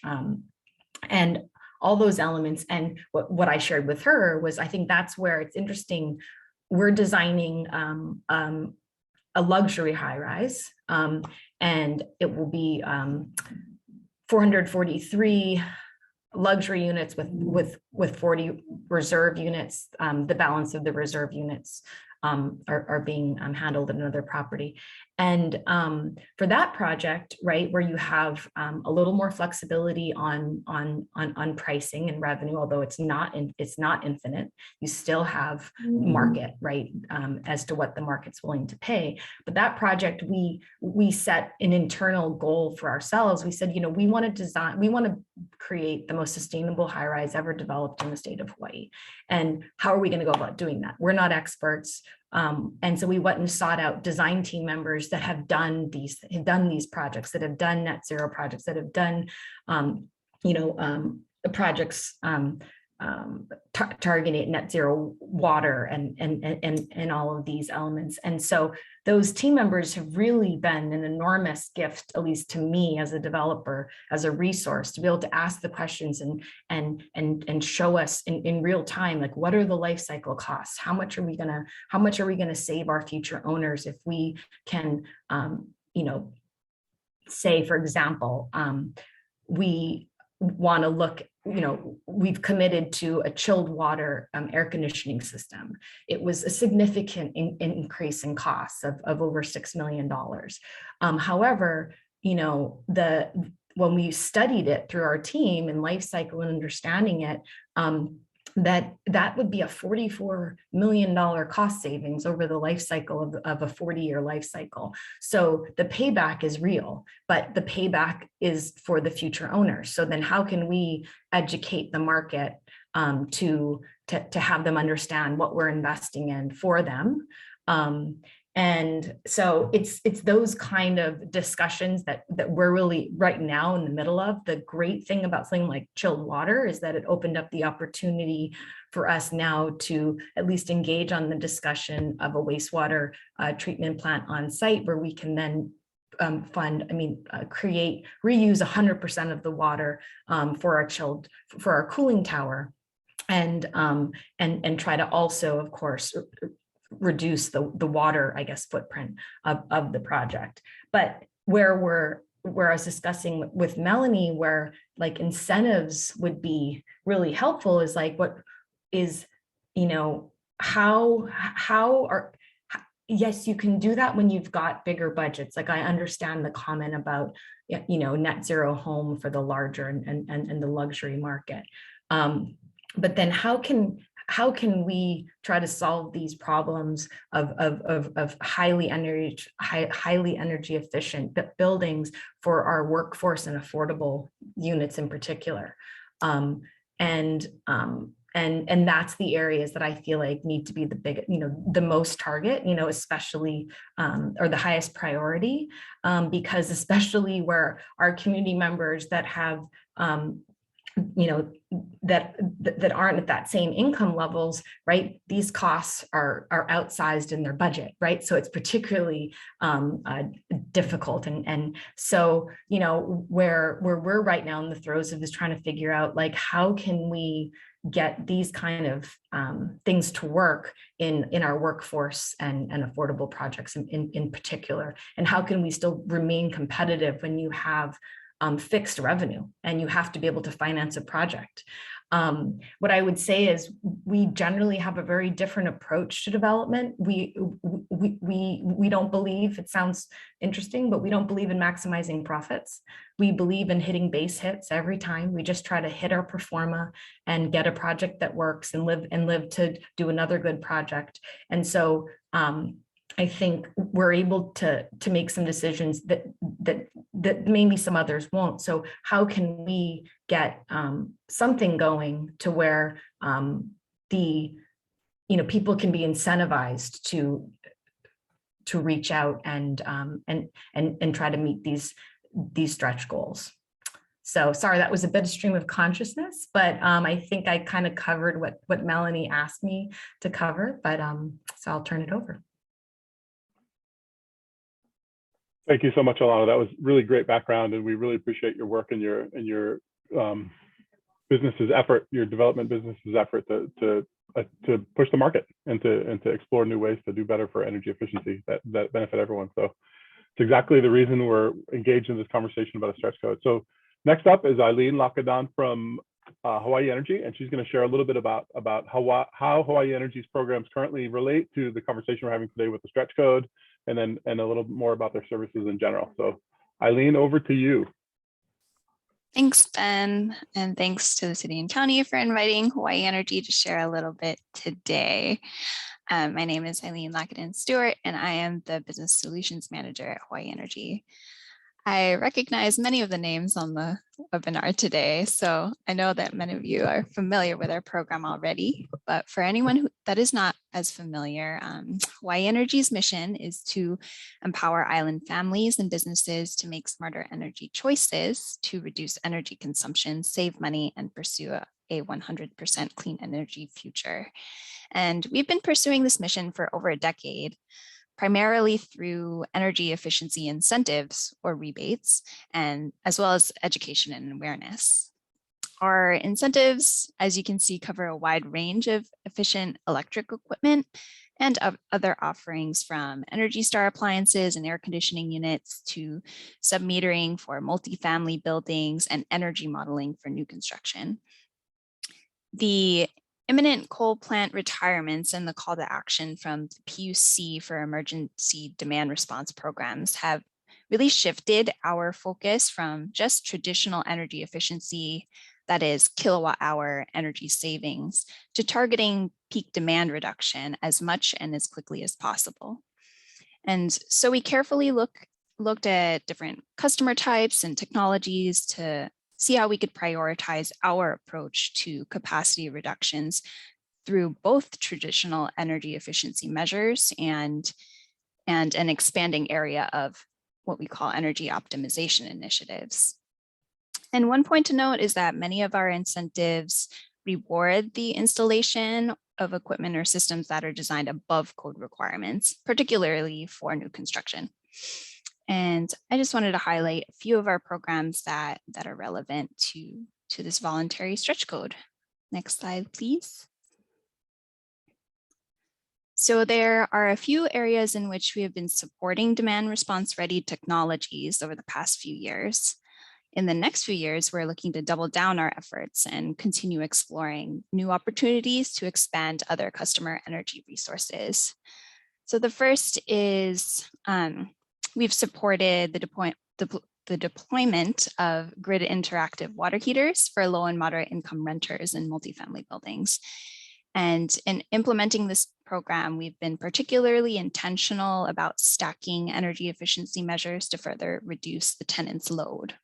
and all those elements. And what I shared with her was, I think that's where it's interesting. We're designing a luxury high rise, and it will be 443 luxury units with 40 reserve units. The balance of the reserve units are being handled in another property. And for that project, right, where you have a little more flexibility on pricing and revenue, although it's not infinite, you still have market, right, as to what the market's willing to pay. But that project, we set an internal goal for ourselves. We said, we want to create the most sustainable high rise ever developed in the state of Hawaii. And how are we going to go about doing that? We're not experts. And so we went and sought out design team members that have done these projects, that have done net zero projects, that have done, projects targeting net zero water and all of these elements. And so those team members have really been an enormous gift, at least to me as a developer, as a resource, to be able to ask the questions and show us in real time, like, what are the life cycle costs? How much are we gonna save our future owners if we can, say, for example, we want to look, we've committed to a chilled water air conditioning system. It was a significant increase in costs of over $6 million. However, when we studied it through our team and life cycle and understanding it, that would be a $44 million cost savings over the life cycle of a 40-year life cycle. So the payback is real, but the payback is for the future owners. So then how can we educate the market to have them understand what we're investing in for them? And so it's those kind of discussions that we're really right now in the middle of. The great thing about something like chilled water is that it opened up the opportunity for us now to at least engage on the discussion of a wastewater treatment plant on site, where we can then reuse 100% of the water for our cooling tower. and try to also, of course, reduce the water, I guess, footprint of the project. But where I was discussing with Melanie, where like incentives would be really helpful is like, what is, you know, how are, yes, you can do that when you've got bigger budgets. Like I understand the comment about, you know, net zero home for the larger and the luxury market. But then how can we try to solve these problems of highly energy efficient buildings for our workforce and affordable units in particular? And that's the areas that I feel like need to be the big, you know, the most target, you know, especially or the highest priority, because especially where our community members that have you know, that aren't at that same income levels, right? These costs are outsized in their budget, right? So it's particularly difficult. And so, you know, where we're right now in the throes of this, trying to figure out like, how can we get these kind of things to work in our workforce and affordable projects in particular, and how can we still remain competitive when you have fixed revenue and you have to be able to finance a project. What I would say is we generally have a very different approach to development. We don't believe, it sounds interesting, but we don't believe in maximizing profits. We believe in hitting base hits every time. We just try to hit our pro forma and get a project that works and live to do another good project. And so I think we're able to make some decisions that maybe some others won't. So how can we get something going to where people can be incentivized to reach out and try to meet these stretch goals. So sorry, that was a bit of stream of consciousness, but I think I kind of covered what Melanie asked me to cover, but so I'll turn it over. Thank you so much, Alana. That was really great background, and we really appreciate your work and your business's effort, your development business's effort to push the market and to explore new ways to do better for energy efficiency that benefit everyone. So it's exactly the reason we're engaged in this conversation about a stretch code. So next up is Eileen Lakadan from Hawaii Energy, and she's going to share a little bit about how Hawaii Energy's programs currently relate to the conversation we're having today with the stretch code, and a little more about their services in general. So Eileen, over to you. Thanks, Ben, and thanks to the city and county for inviting Hawaii Energy to share a little bit today. My name is Eileen Lakadan Stewart, and I am the Business Solutions Manager at Hawaii Energy. I recognize many of the names on the webinar today, so I know that many of you are familiar with our program already, but for anyone that is not as familiar, Hawaii Energy's mission is to empower island families and businesses to make smarter energy choices to reduce energy consumption, save money, and pursue a 100% clean energy future. And we've been pursuing this mission for over a decade, primarily through energy efficiency incentives or rebates, and as well as education and awareness. Our incentives, as you can see, cover a wide range of efficient electric equipment and other offerings, from Energy Star appliances and air conditioning units to submetering for multifamily buildings and energy modeling for new construction. The imminent coal plant retirements and the call to action from the PUC for emergency demand response programs have really shifted our focus from just traditional energy efficiency, that is kilowatt hour energy savings, to targeting peak demand reduction as much and as quickly as possible. And so we carefully looked at different customer types and technologies to see how we could prioritize our approach to capacity reductions through both traditional energy efficiency measures and an expanding area of what we call energy optimization initiatives. And one point to note is that many of our incentives reward the installation of equipment or systems that are designed above code requirements, particularly for new construction. And I just wanted to highlight a few of our programs that are relevant to this voluntary stretch code. Next slide, please. So there are a few areas in which we have been supporting demand response ready technologies over the past few years. In the next few years, we're looking to double down our efforts and continue exploring new opportunities to expand other customer energy resources. So the first is we've supported the deployment of grid interactive water heaters for low and moderate income renters in multifamily buildings. And in implementing this program, we've been particularly intentional about stacking energy efficiency measures to further reduce the tenant's load.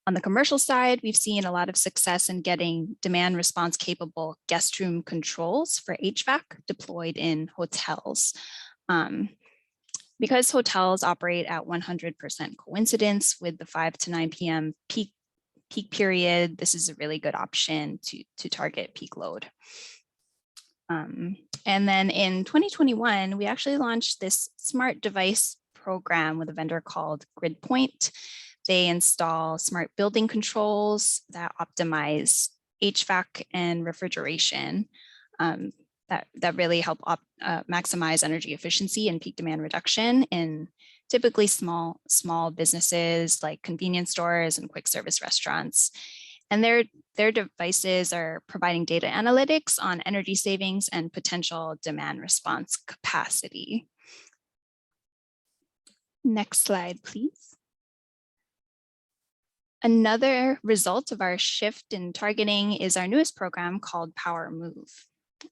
On the commercial side, we've seen a lot of success in getting demand response capable guest room controls for HVAC deployed in hotels. Because hotels operate at 100% coincidence with the 5 to 9 p.m. peak period, this is a really good option to target peak load. And then in 2021, we actually launched this smart device program with a vendor called GridPoint. They install smart building controls that optimize HVAC and refrigeration that really help maximize energy efficiency and peak demand reduction in typically small businesses like convenience stores and quick service restaurants. And their devices are providing data analytics on energy savings and potential demand response capacity. Next slide, please. Another result of our shift in targeting is our newest program called Power Move.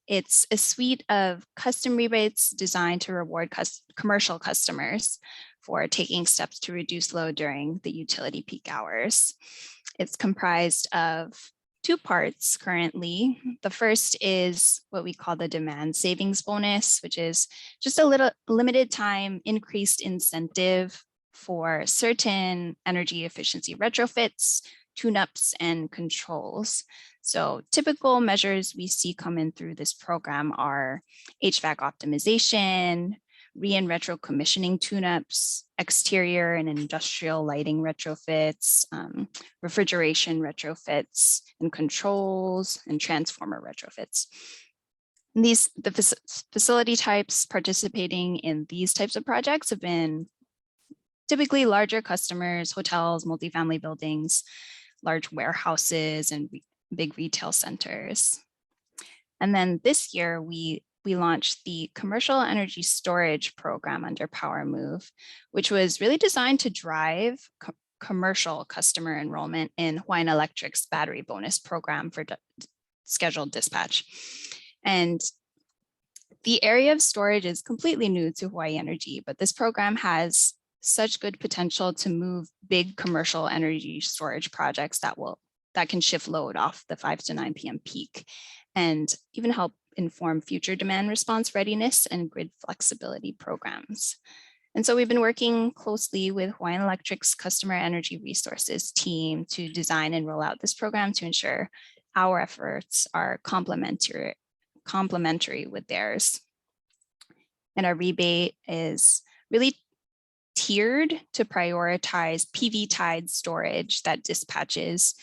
It's a suite of custom rebates designed to reward commercial customers for taking steps to reduce load during the utility peak hours. It's comprised of two parts currently. The first is what we call the demand savings bonus, which is just a little limited time increased incentive for certain energy efficiency retrofits, tune-ups, and controls. So typical measures we see coming through this program are HVAC optimization, re and retro commissioning tune-ups, exterior and industrial lighting retrofits, refrigeration retrofits, and controls and transformer retrofits. And the facility types participating in these types of projects have been typically larger customers, hotels, multifamily buildings, large warehouses, and big retail centers. And then this year, we launched the commercial energy storage program under Power Move, which was really designed to drive commercial customer enrollment in Hawaiian Electric's battery bonus program for scheduled dispatch. And the area of storage is completely new to Hawaii Energy, but this program has such good potential to move big commercial energy storage projects that can shift load off the 5 to 9 p.m. peak and even help inform future demand response readiness and grid flexibility programs. And so we've been working closely with Hawaiian Electric's customer energy resources team to design and roll out this program to ensure our efforts are complementary with theirs. And our rebate is really tiered to prioritize PV tied storage that dispatches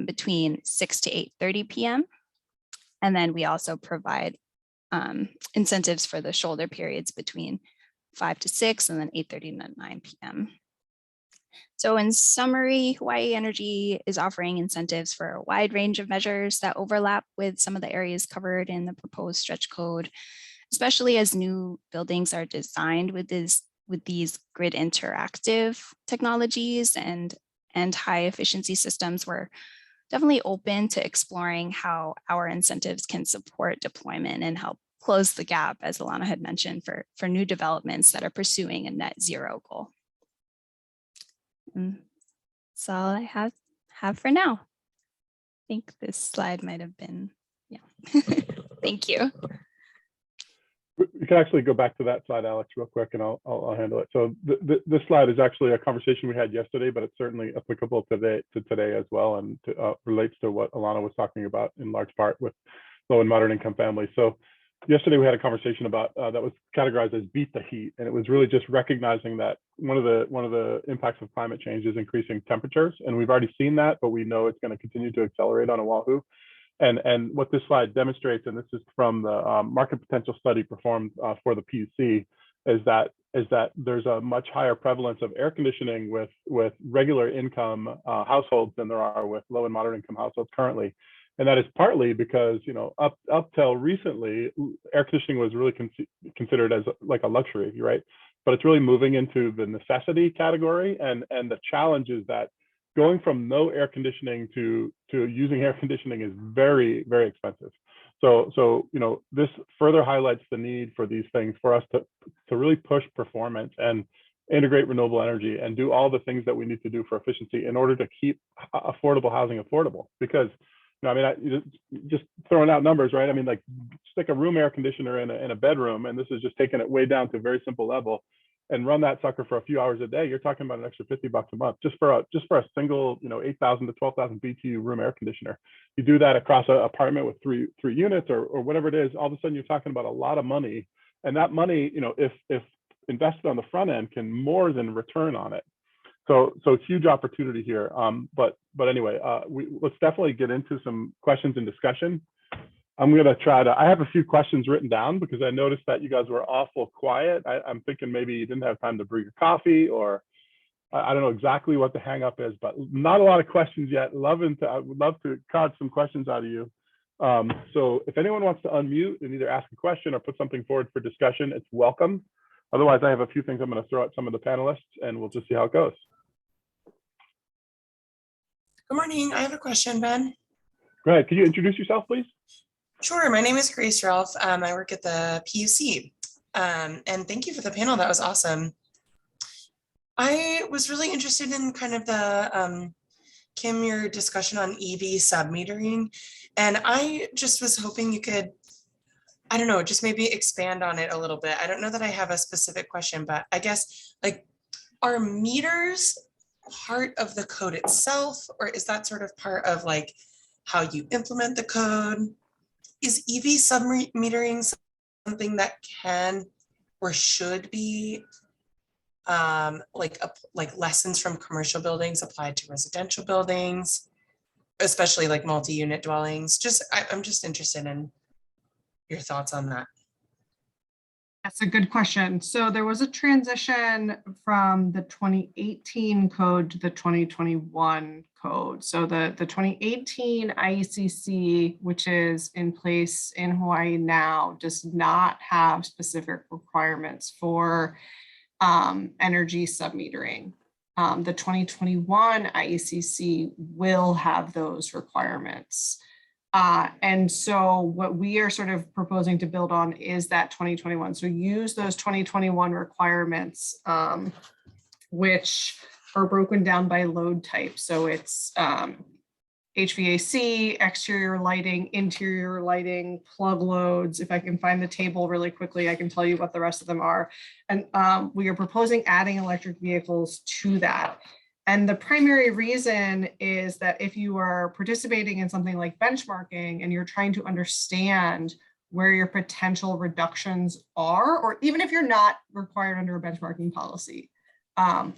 between 6 to 8:30 p.m. And then we also provide incentives for the shoulder periods between 5 to 6 and then 8:30 to 9 p.m. So in summary, Hawaii Energy is offering incentives for a wide range of measures that overlap with some of the areas covered in the proposed stretch code, especially as new buildings are designed with these grid interactive technologies and high efficiency systems. We're definitely open to exploring how our incentives can support deployment and help close the gap, as Alana had mentioned, for new developments that are pursuing a net zero goal. And that's all I have for now. I think this slide might have been, yeah. Thank you. You can actually go back to that slide, Alex, real quick, and I'll handle it. So this slide is actually a conversation we had yesterday, but it's certainly applicable today as well, and relates to what Alana was talking about in large part with low and moderate income families. So yesterday we had a conversation about that was categorized as beat the heat, and it was really just recognizing that one of the impacts of climate change is increasing temperatures, and we've already seen that, but we know it's going to continue to accelerate on Oahu. And what this slide demonstrates, and this is from the market potential study performed for the PUC, is that there's a much higher prevalence of air conditioning with regular income households than there are with low and moderate income households currently. And that is partly because, you know, up till recently, air conditioning was really considered as like a luxury, right? But it's really moving into the necessity category. And the challenge is that going from no air conditioning to using air conditioning is very, very expensive. So you know, this further highlights the need for these things for us to really push performance and integrate renewable energy and do all the things that we need to do for efficiency in order to keep affordable housing affordable. Because, you know, I mean, just throwing out numbers, right? I mean, like, stick a room air conditioner in a bedroom, and this is just taking it way down to a very simple level, and run that sucker for a few hours a day. You're talking about an extra $50 a month just for a single, you know, 8,000 to 12,000 BTU room air conditioner. You do that across an apartment with three units or whatever it is. All of a sudden, you're talking about a lot of money, and that money, you know, if invested on the front end, can more than return on it. So huge opportunity here. But anyway, let's definitely get into some questions and discussion. I'm going to I have a few questions written down because I noticed that you guys were awful quiet. I'm thinking maybe you didn't have time to brew your coffee, or I don't know exactly what the hang up is, but not a lot of questions yet. I would love to catch some questions out of you. So if anyone wants to unmute and either ask a question or put something forward for discussion, it's welcome. Otherwise, I have a few things I'm going to throw at some of the panelists, and we'll just see how it goes. Good morning. I have a question, Ben. Go ahead. Can you introduce yourself, please? Sure. My name is Grace Ralph. I work at the PUC. And thank you for the panel. That was awesome. I was really interested in kind of the, Kim, your discussion on EV submetering. And I just was hoping you could, I don't know, just maybe expand on it a little bit. I don't know that I have a specific question, but I guess, like, are meters part of the code itself, or is that sort of part of like how you implement the code? Is EV submetering something that can or should be like lessons from commercial buildings applied to residential buildings, especially like multi-unit dwellings? I'm just interested in your thoughts on that. That's a good question. So there was a transition from the 2018 code to the 2021 code. So the 2018 IECC, which is in place in Hawaii now, does not have specific requirements for energy submetering. The 2021 IECC will have those requirements. And so what we are sort of proposing to build on is that 2021. So use those 2021 requirements, which are broken down by load type. So it's HVAC, exterior lighting, interior lighting, plug loads. If I can find the table really quickly, I can tell you what the rest of them are. And we are proposing adding electric vehicles to that. And the primary reason is that if you are participating in something like benchmarking and you're trying to understand where your potential reductions are, or even if you're not required under a benchmarking policy,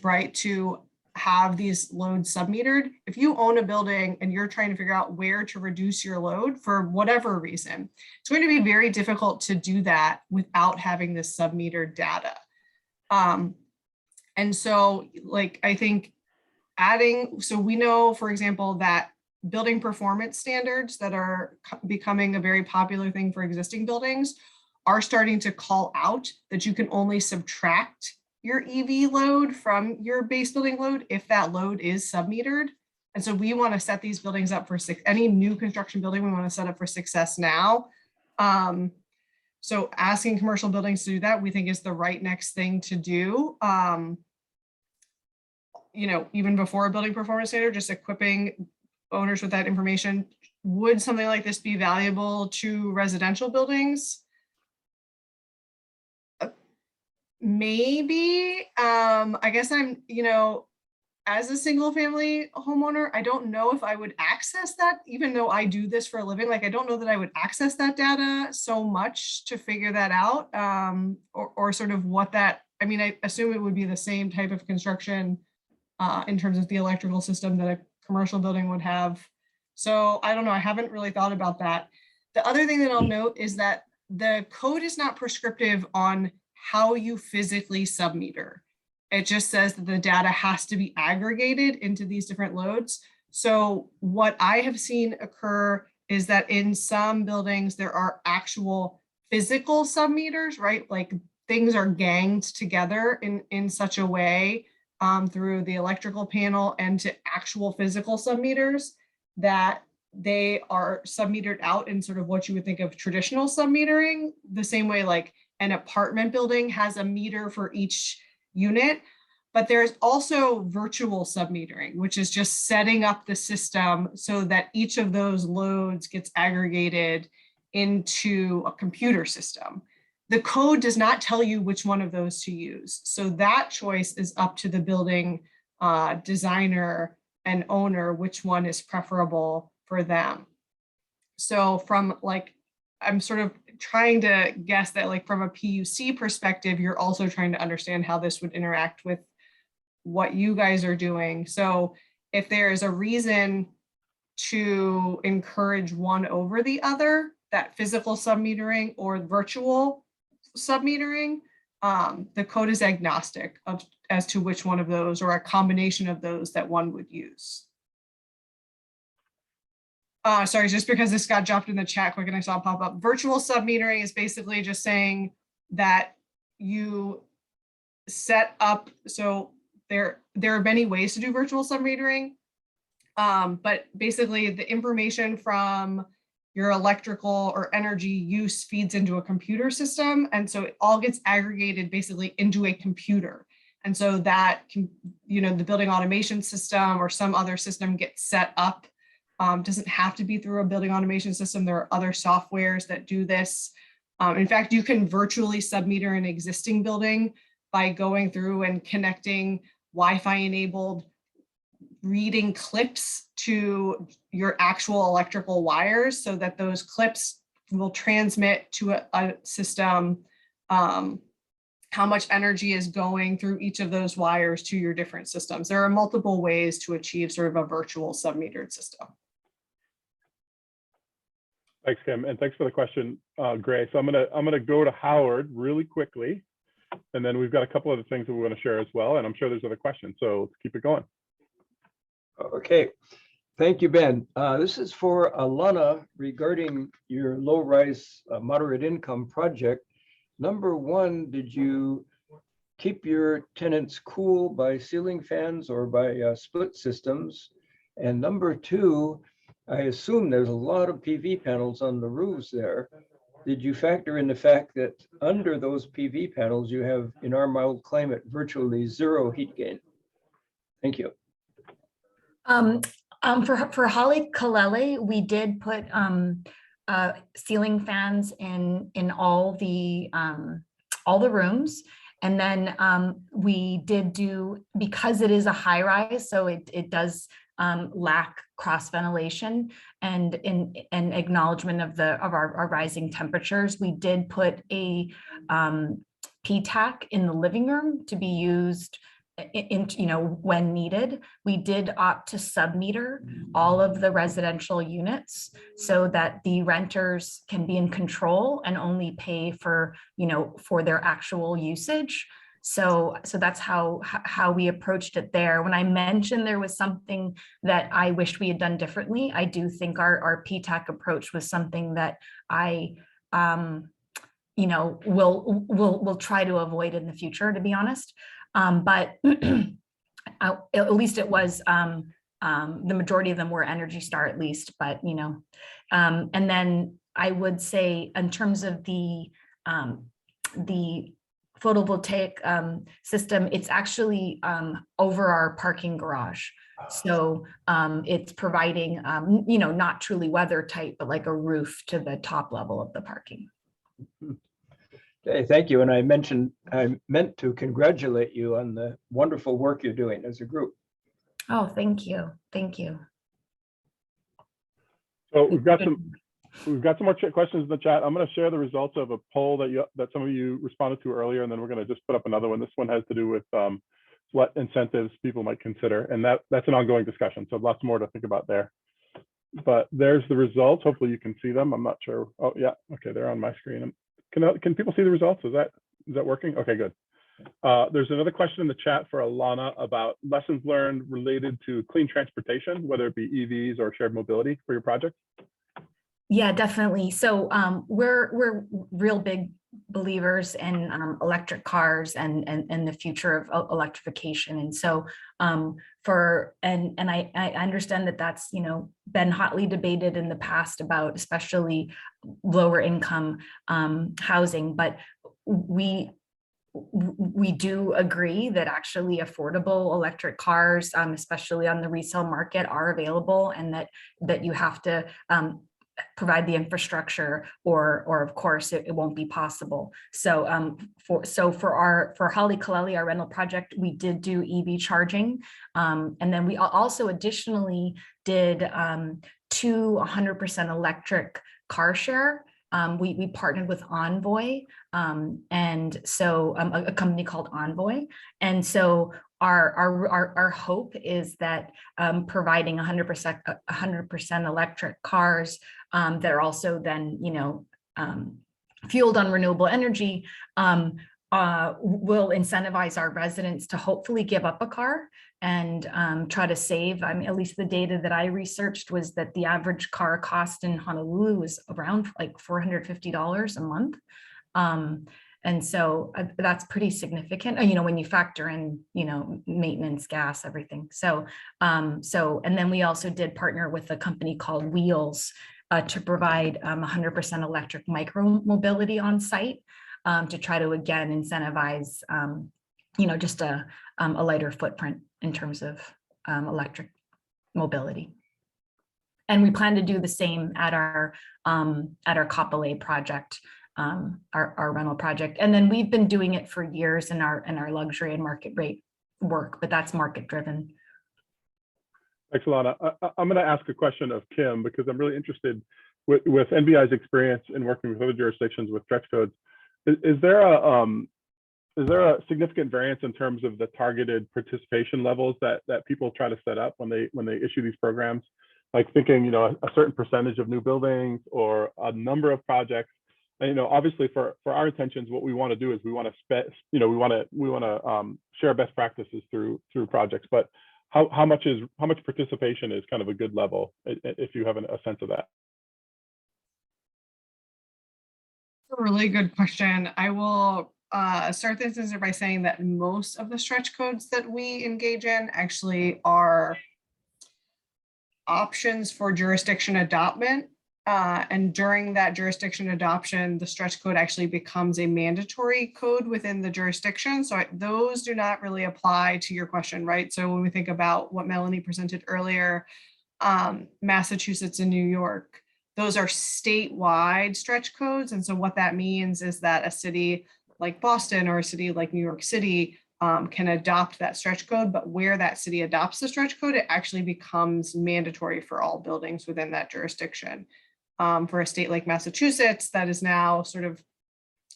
right, to have these loads submetered, if you own a building and you're trying to figure out where to reduce your load for whatever reason, it's going to be very difficult to do that without having this submetered data. And so, like, I think so we know, for example, that building performance standards that are becoming a very popular thing for existing buildings are starting to call out that you can only subtract your EV load from your base building load if that load is submetered. And so we want to set these buildings up for any new construction building we want to set up for success now. So asking commercial buildings to do that, we think is the right next thing to do. You know, even before a building performance standard, just equipping owners with that information. Would something like this be valuable to residential buildings? Maybe. I guess I'm, you know, as a single family homeowner, I don't know if I would access that, even though I do this for a living. Like, I don't know that I would access that data so much to figure that out, or sort of what that, I mean, I assume it would be the same type of construction in terms of the electrical system that a commercial building would have. So I don't know, I haven't really thought about that. The other thing that I'll note is that the code is not prescriptive on how you physically submeter. It just says that the data has to be aggregated into these different loads. So what I have seen occur is that in some buildings, there are actual physical submeters, right? Like things are ganged together in such a way through the electrical panel and to actual physical submeters that they are submetered out in sort of what you would think of traditional submetering, the same way like an apartment building has a meter for each unit. But there's also virtual submetering, which is just setting up the system so that each of those loads gets aggregated into a computer system. The code does not tell you which one of those to use. So that choice is up to the building designer and owner, which one is preferable for them. So from like, I'm sort of trying to guess that like from a PUC perspective, you're also trying to understand how this would interact with what you guys are doing. So if there is a reason to encourage one over the other, that physical submetering or virtual submetering, the code is agnostic as to which one of those or a combination of those that one would use. Sorry, just because this got dropped in the chat quick and I saw it pop up. Virtual submetering is basically just saying that you set up, so there are many ways to do virtual submetering, but basically the information from your electrical or energy use feeds into a computer system. And so it all gets aggregated basically into a computer. And so that can, you know, the building automation system or some other system gets set up. Doesn't have to be through a building automation system. There are other softwares that do this. In fact, you can virtually submeter an existing building by going through and connecting Wi-Fi enabled reading clips to your actual electrical wires so that those clips will transmit to a system how much energy is going through each of those wires to your different systems. There are multiple ways to achieve sort of a virtual submetered system. Thanks, Kim, and thanks for the question, Gray. So I'm gonna go to Howard really quickly, and then we've got a couple other things that we want to share as well, and I'm sure there's other questions. So let's keep it going. Okay, thank you, Ben. This is for Alana regarding your low-rise moderate income project. Number one, did you keep your tenants cool by ceiling fans or by split systems? And number two, I assume there's a lot of PV panels on the roofs there. Did you factor in the fact that under those PV panels, you have, in our mild climate, virtually zero heat gain? Thank you. For Holly Kalele, we did put ceiling fans in all the rooms. And then we did do, because it is a high rise, so it does lack cross ventilation, and in acknowledgement of our rising temperatures, we did put a PTAC in the living room to be used when needed. We did opt to submeter all of the residential units so that the renters can be in control and only pay for their actual usage. So that's how we approached it there. When I mentioned there was something that I wished we had done differently, I do think our PTAC approach was something that I will try to avoid in the future, to be honest. But at least it was the majority of them were Energy Star, at least. But and then I would say in terms of the photovoltaic system, it's actually over our parking garage. So it's providing, not truly weather tight, but like a roof to the top level of the parking. Okay, thank you. And I meant to congratulate you on the wonderful work you're doing as a group. Oh, thank you. Thank you. So we've got some more questions in the chat. I'm going to share the results of a poll that some of you responded to earlier, and then we're going to just put up another one. This one has to do with what incentives people might consider, and that's an ongoing discussion. So lots more to think about there. but there's the results. Hopefully you can see them. I'm not sure. Oh yeah, okay, they're on my screen. Can people see the results? Is that working? Okay, good. There's another question in the chat for Alana about lessons learned related to clean transportation, whether it be EVs or shared mobility for your project. Yeah, definitely. So we're real big believers in electric cars and the future of electrification. And so I understand that that's, you know, been hotly debated in the past about especially lower income housing, but we do agree that actually affordable electric cars, especially on the resale market, are available, and that you have to provide the infrastructure, or of course it won't be possible. So for Holly Kaleli, our rental project, we did do EV charging, and then we also additionally did 2 100% electric car share. We partnered with Envoy, and so a company called Envoy, and so our hope is that providing 100% electric cars that are also then, you know, fueled on renewable energy will incentivize our residents to hopefully give up a car and try to save. I mean, at least the data that I researched was that the average car cost in Honolulu was around like $450 a month. And so that's pretty significant, you know, when you factor in, you know, maintenance, gas, everything. So, and then we also did partner with a company called Wheels to provide 100% electric micro mobility on site to try to, again, incentivize, you know, just a lighter footprint in terms of electric mobility. And we plan to do the same at our Kapolei project, our rental project. And then we've been doing it for years in our luxury and market rate work, but that's market driven. Thanks, Alana. I'm going to ask a question of Kim, because I'm really interested with NBI's experience in working with other jurisdictions with stretch codes. Is there a significant variance in terms of the targeted participation levels that people try to set up when they issue these programs? Like thinking, you know, a certain percentage of new buildings or a number of projects. And, you know, obviously for our intentions, what we want to do is we want to share best practices through projects. But how much participation is kind of a good level, if you have a sense of that? A really good question. I will start this answer by saying that most of the stretch codes that we engage in actually are options for jurisdiction adoption. And during that jurisdiction adoption, the stretch code actually becomes a mandatory code within the jurisdiction. So those do not really apply to your question, right? So when we think about what Melanie presented earlier, Massachusetts and New York, those are statewide stretch codes. And so what that means is that a city like Boston or a city like New York City can adopt that stretch code, but where that city adopts the stretch code, it actually becomes mandatory for all buildings within that jurisdiction. For a state like Massachusetts, that is now sort of,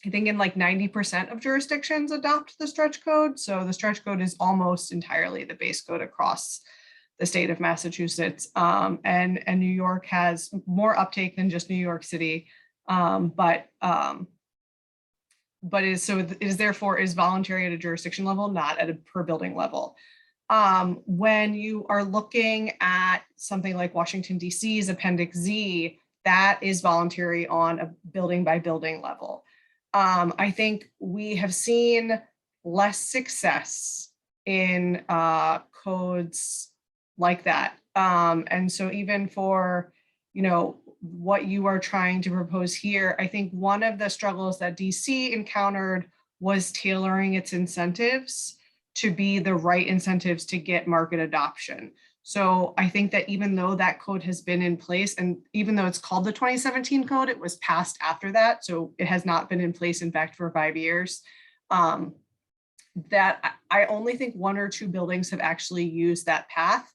I think in like 90% of jurisdictions adopt the stretch code. So the stretch code is almost entirely the base code across the state of Massachusetts. And New York has more uptake than just New York City, but it is therefore voluntary at a jurisdiction level, not at a per building level. When you are looking at something like Washington, D.C.'s Appendix Z, that is voluntary on a building by building level. I think we have seen less success in codes like that. And so even for, you know, what you are trying to propose here, I think one of the struggles that DC encountered was tailoring its incentives to be the right incentives to get market adoption. So I think that even though that code has been in place, and even though it's called the 2017 code, it was passed after that. So it has not been in place, in fact, for 5 years. That I only think 1 or 2 buildings have actually used that path.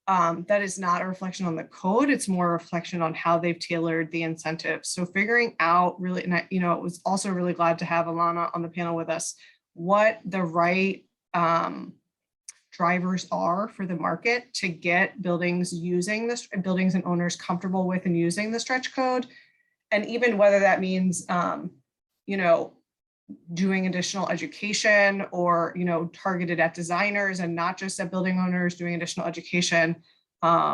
That is not a reflection on the code. It's more a reflection on how they've tailored the incentives. So figuring out really, and I, you know, it was also really glad to have Alana on the panel with us, what the right drivers are for the market to get buildings using this, buildings and owners comfortable with and using the stretch code. And even whether that means, you know, doing additional education or, you know, targeted at designers and not just at building owners, doing additional education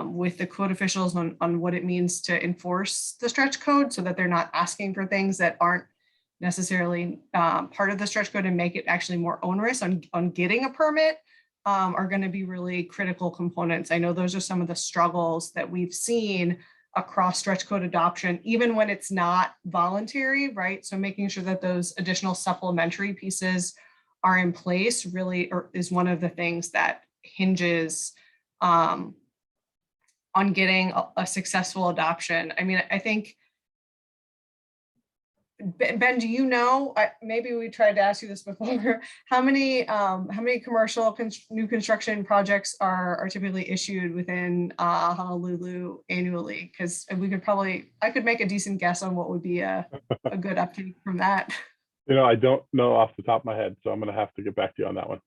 with the code officials on what it means to enforce the stretch code so that they're not asking for things that aren't necessarily part of the stretch code and make it actually more onerous on getting a permit are going to be really critical components. I know those are some of the struggles that we've seen across stretch code adoption, even when it's not voluntary, right? So making sure that those additional supplementary pieces are in place really is one of the things that hinges on getting a successful adoption. I mean, I think, Ben, do you know, maybe we tried to ask you this before, how many commercial new construction projects are typically issued within Honolulu annually? Because we could probably, I could make a decent guess on what would be a good uptake from that. You know, I don't know off the top of my head, so I'm going to have to get back to you on that one.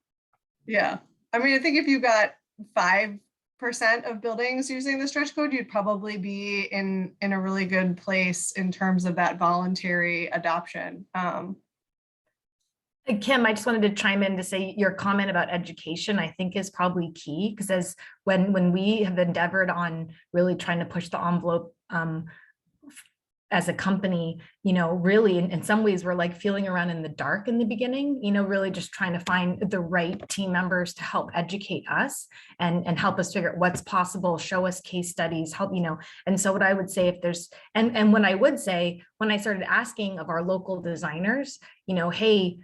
Yeah, I mean, I think if you got 5% of buildings using the stretch code, you'd probably be in a really good place in terms of that voluntary adoption. Kim, I just wanted to chime in to say your comment about education, I think is probably key, because as when we have endeavored on really trying to push the envelope as a company, you know, really in some ways we're like feeling around in the dark in the beginning, you know, really just trying to find the right team members to help educate us and help us figure out what's possible, show us case studies, help, you know. And so what I would say, if there's, and when I would say, when I started asking of our local designers, you know, hey,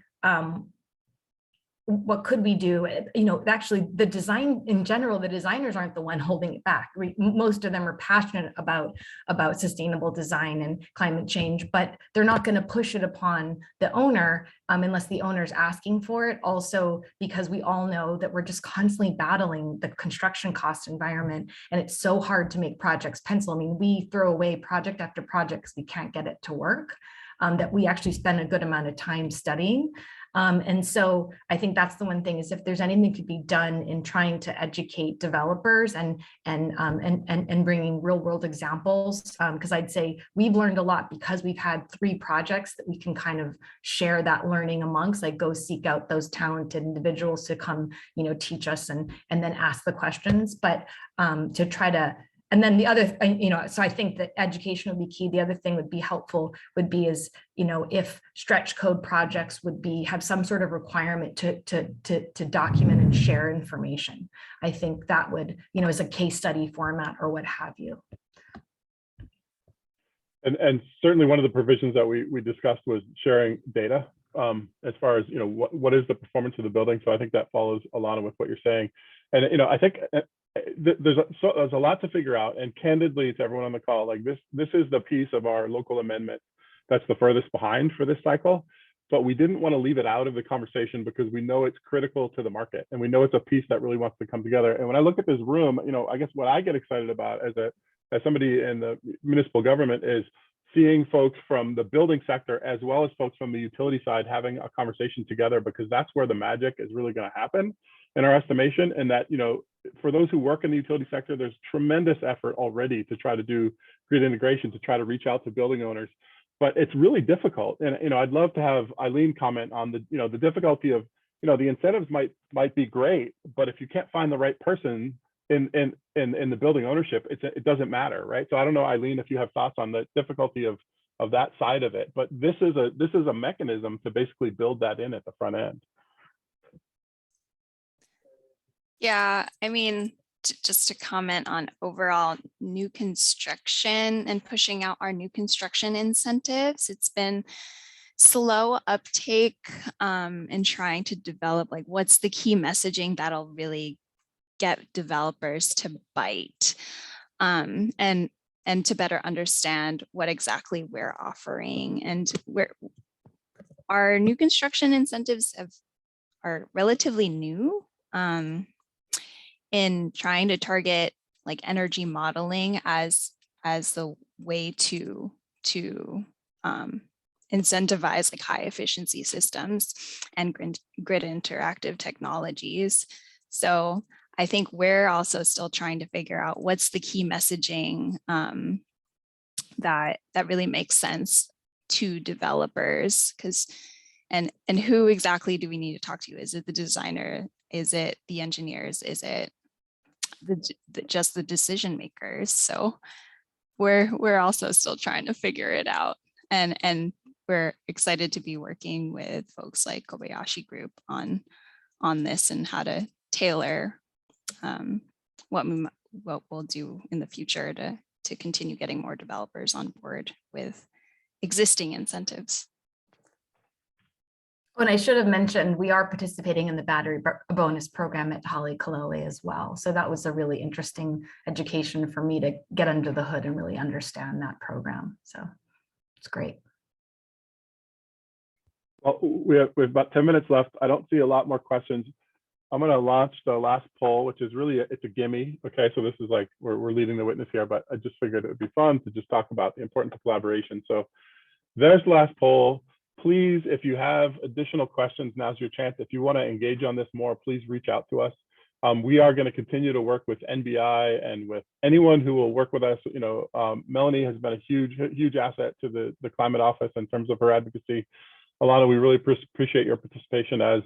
what could we do? You know, actually the design in general, the designers aren't the one holding it back. Most of them are passionate about sustainable design and climate change, but they're not going to push it upon the owner unless the owner's asking for it. Also, because we all know that we're just constantly battling the construction cost environment, and it's so hard to make projects pencil. I mean, we throw away project after project because we can't get it to work, that we actually spend a good amount of time studying. And so I think that's the one thing, is if there's anything that could be done in trying to educate developers and bringing real world examples, because I'd say we've learned a lot because we've had 3 projects that we can kind of share that learning amongst, like go seek out those talented individuals to come, you know, teach us and then ask the questions, but to try to. And then the other, you know, so I think that education would be key. The other thing would be helpful would be is, you know, if stretch code projects would have some sort of requirement to document and share information. I think that would, you know, as a case study format or what have you. And certainly one of the provisions that we discussed was sharing data as far as, you know, what is the performance of the building. So I think that follows a lot of with what you're saying. And, you know, I think there's a lot to figure out, and candidly to everyone on the call, like this is the piece of our local amendment that's the furthest behind for this cycle, but we didn't want to leave it out of the conversation because we know it's critical to the market, and we know it's a piece that really wants to come together. And when I look at this room, you know, I guess what I get excited about as somebody in the municipal government is seeing folks from the building sector as well as folks from the utility side having a conversation together, because that's where the magic is really going to happen in our estimation. And that, you know, for those who work in the utility sector, there's tremendous effort already to try to do grid integration, to try to reach out to building owners, but it's really difficult. And, you know, I'd love to have Eileen comment on the, you know, the difficulty of, you know, the incentives might be great, but if you can't find the right person in the building ownership, it doesn't matter, right? So I don't know, Eileen, if you have thoughts on the difficulty of that side of it, but this is a mechanism to basically build that in at the front end. Yeah, I mean, just to comment on overall new construction and pushing out our new construction incentives, it's been slow uptake and trying to develop like what's the key messaging that'll really get developers to bite and to better understand what exactly we're offering. And our new construction incentives are relatively new in trying to target like energy modeling as the way to incentivize like high efficiency systems and grid interactive technologies. So I think we're also still trying to figure out what's the key messaging that really makes sense to developers, and who exactly do we need to talk to? Is it the designer? Is it the engineers? Is it just the decision makers? So we're also still trying to figure it out, and we're excited to be working with folks like Kobayashi Group on this and how to tailor what we'll do in the future to continue getting more developers on board with existing incentives. And I should have mentioned, we are participating in the battery bonus program at Holly Kalole as well. So that was a really interesting education for me to get under the hood and really understand that program. So it's great. Well, we have about 10 minutes left. I don't see a lot more questions. I'm going to launch the last poll, which is really, it's a gimme. Okay, so this is like, we're leading the witness here, but I just figured it would be fun to just talk about the importance of collaboration. So there's the last poll. Please, if you have additional questions, now's your chance. If you want to engage on this more, please reach out to us. We are going to continue to work with NBI and with anyone who will work with us. You know, Melanie has been a huge asset to the climate office in terms of her advocacy. Alana, we really appreciate your participation as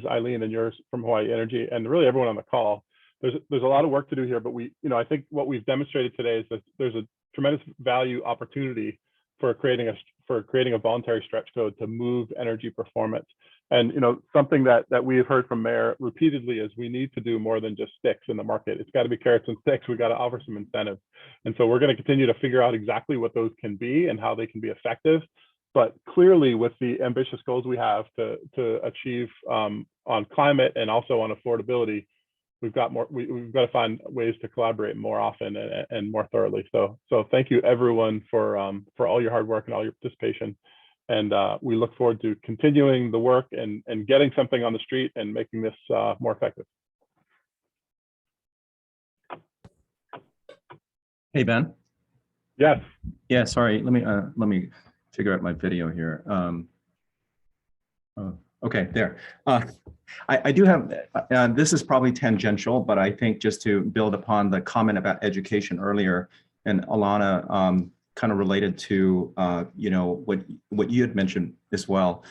Eileen and yours from Hawaii Energy, and really everyone on the call. There's a lot of work to do here, but I think what we've demonstrated today is that there's a tremendous value opportunity for creating a voluntary stretch code to move energy performance. And something that we have heard from Mayor repeatedly is we need to do more than just sticks in the market. It's got to be carrots and sticks. We got to offer some incentives. And so we're going to continue to figure out exactly what those can be and how they can be effective. But clearly, with the ambitious goals we have to achieve on climate and also on affordability, we've got to find ways to collaborate more often and more thoroughly. So thank you everyone for all your hard work and all your participation. And we look forward to continuing the work and getting something on the street and making this more effective. Hey, Ben. Yes. Yeah, sorry. Let me figure out my video here. Okay, there. I do have, this is probably tangential, but I think just to build upon the comment about education earlier, and Alana kind of related to what you had mentioned as well.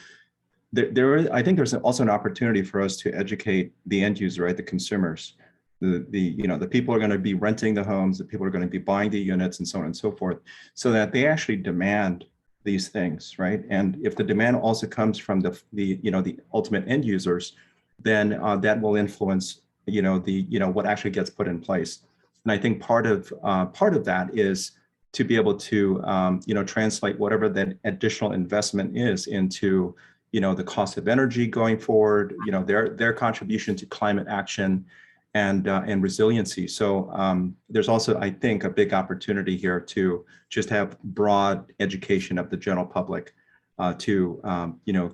I think there's also an opportunity for us to educate the end user, right, the consumers. The people are going to be renting the homes, the people are going to be buying the units, and so on and so forth, so that they actually demand these things, right? And if the demand also comes from the ultimate end users, then that will influence what actually gets put in place. And I think part of that is to be able to translate whatever that additional investment is into the cost of energy going forward, their contribution to climate action and resiliency. So there's also, I think, a big opportunity here to just have broad education of the general public to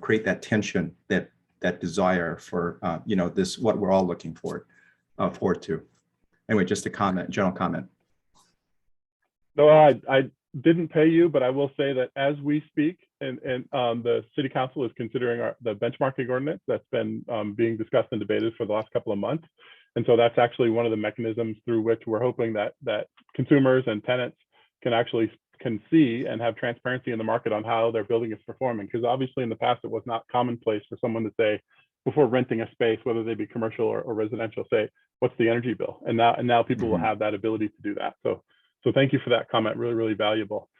create that tension, that desire for this, what we're all looking forward to. Anyway, just a comment, general comment. No, I didn't pay you, but I will say that as we speak, and the City Council is considering the benchmarking ordinance that's been being discussed and debated for the last couple of months. And so that's actually one of the mechanisms through which we're hoping that consumers and tenants can see and have transparency in the market on how their building is performing. Because obviously in the past, it was not commonplace for someone to say, before renting a space, whether they be commercial or residential, say, what's the energy bill? And now people will have that ability to do that. So thank you for that comment, really, really valuable.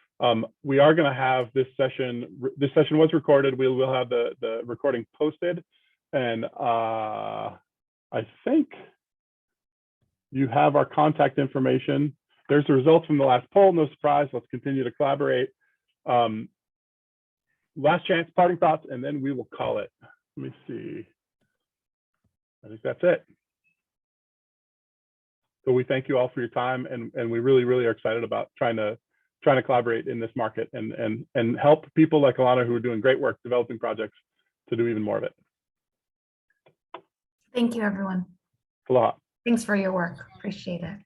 We are going to have this session was recorded. We will have the recording posted. And I think you have our contact information. There's the results from the last poll, no surprise. Let's continue to collaborate. Last chance, parting thoughts, and then we will call it. Let me see. I think that's it. So we thank you all for your time, and we really, really are excited about trying to collaborate in this market and help people like Alana, who are doing great work developing projects, to do even more of it. Thank you, everyone. Aloha. Thanks for your work. Appreciate it.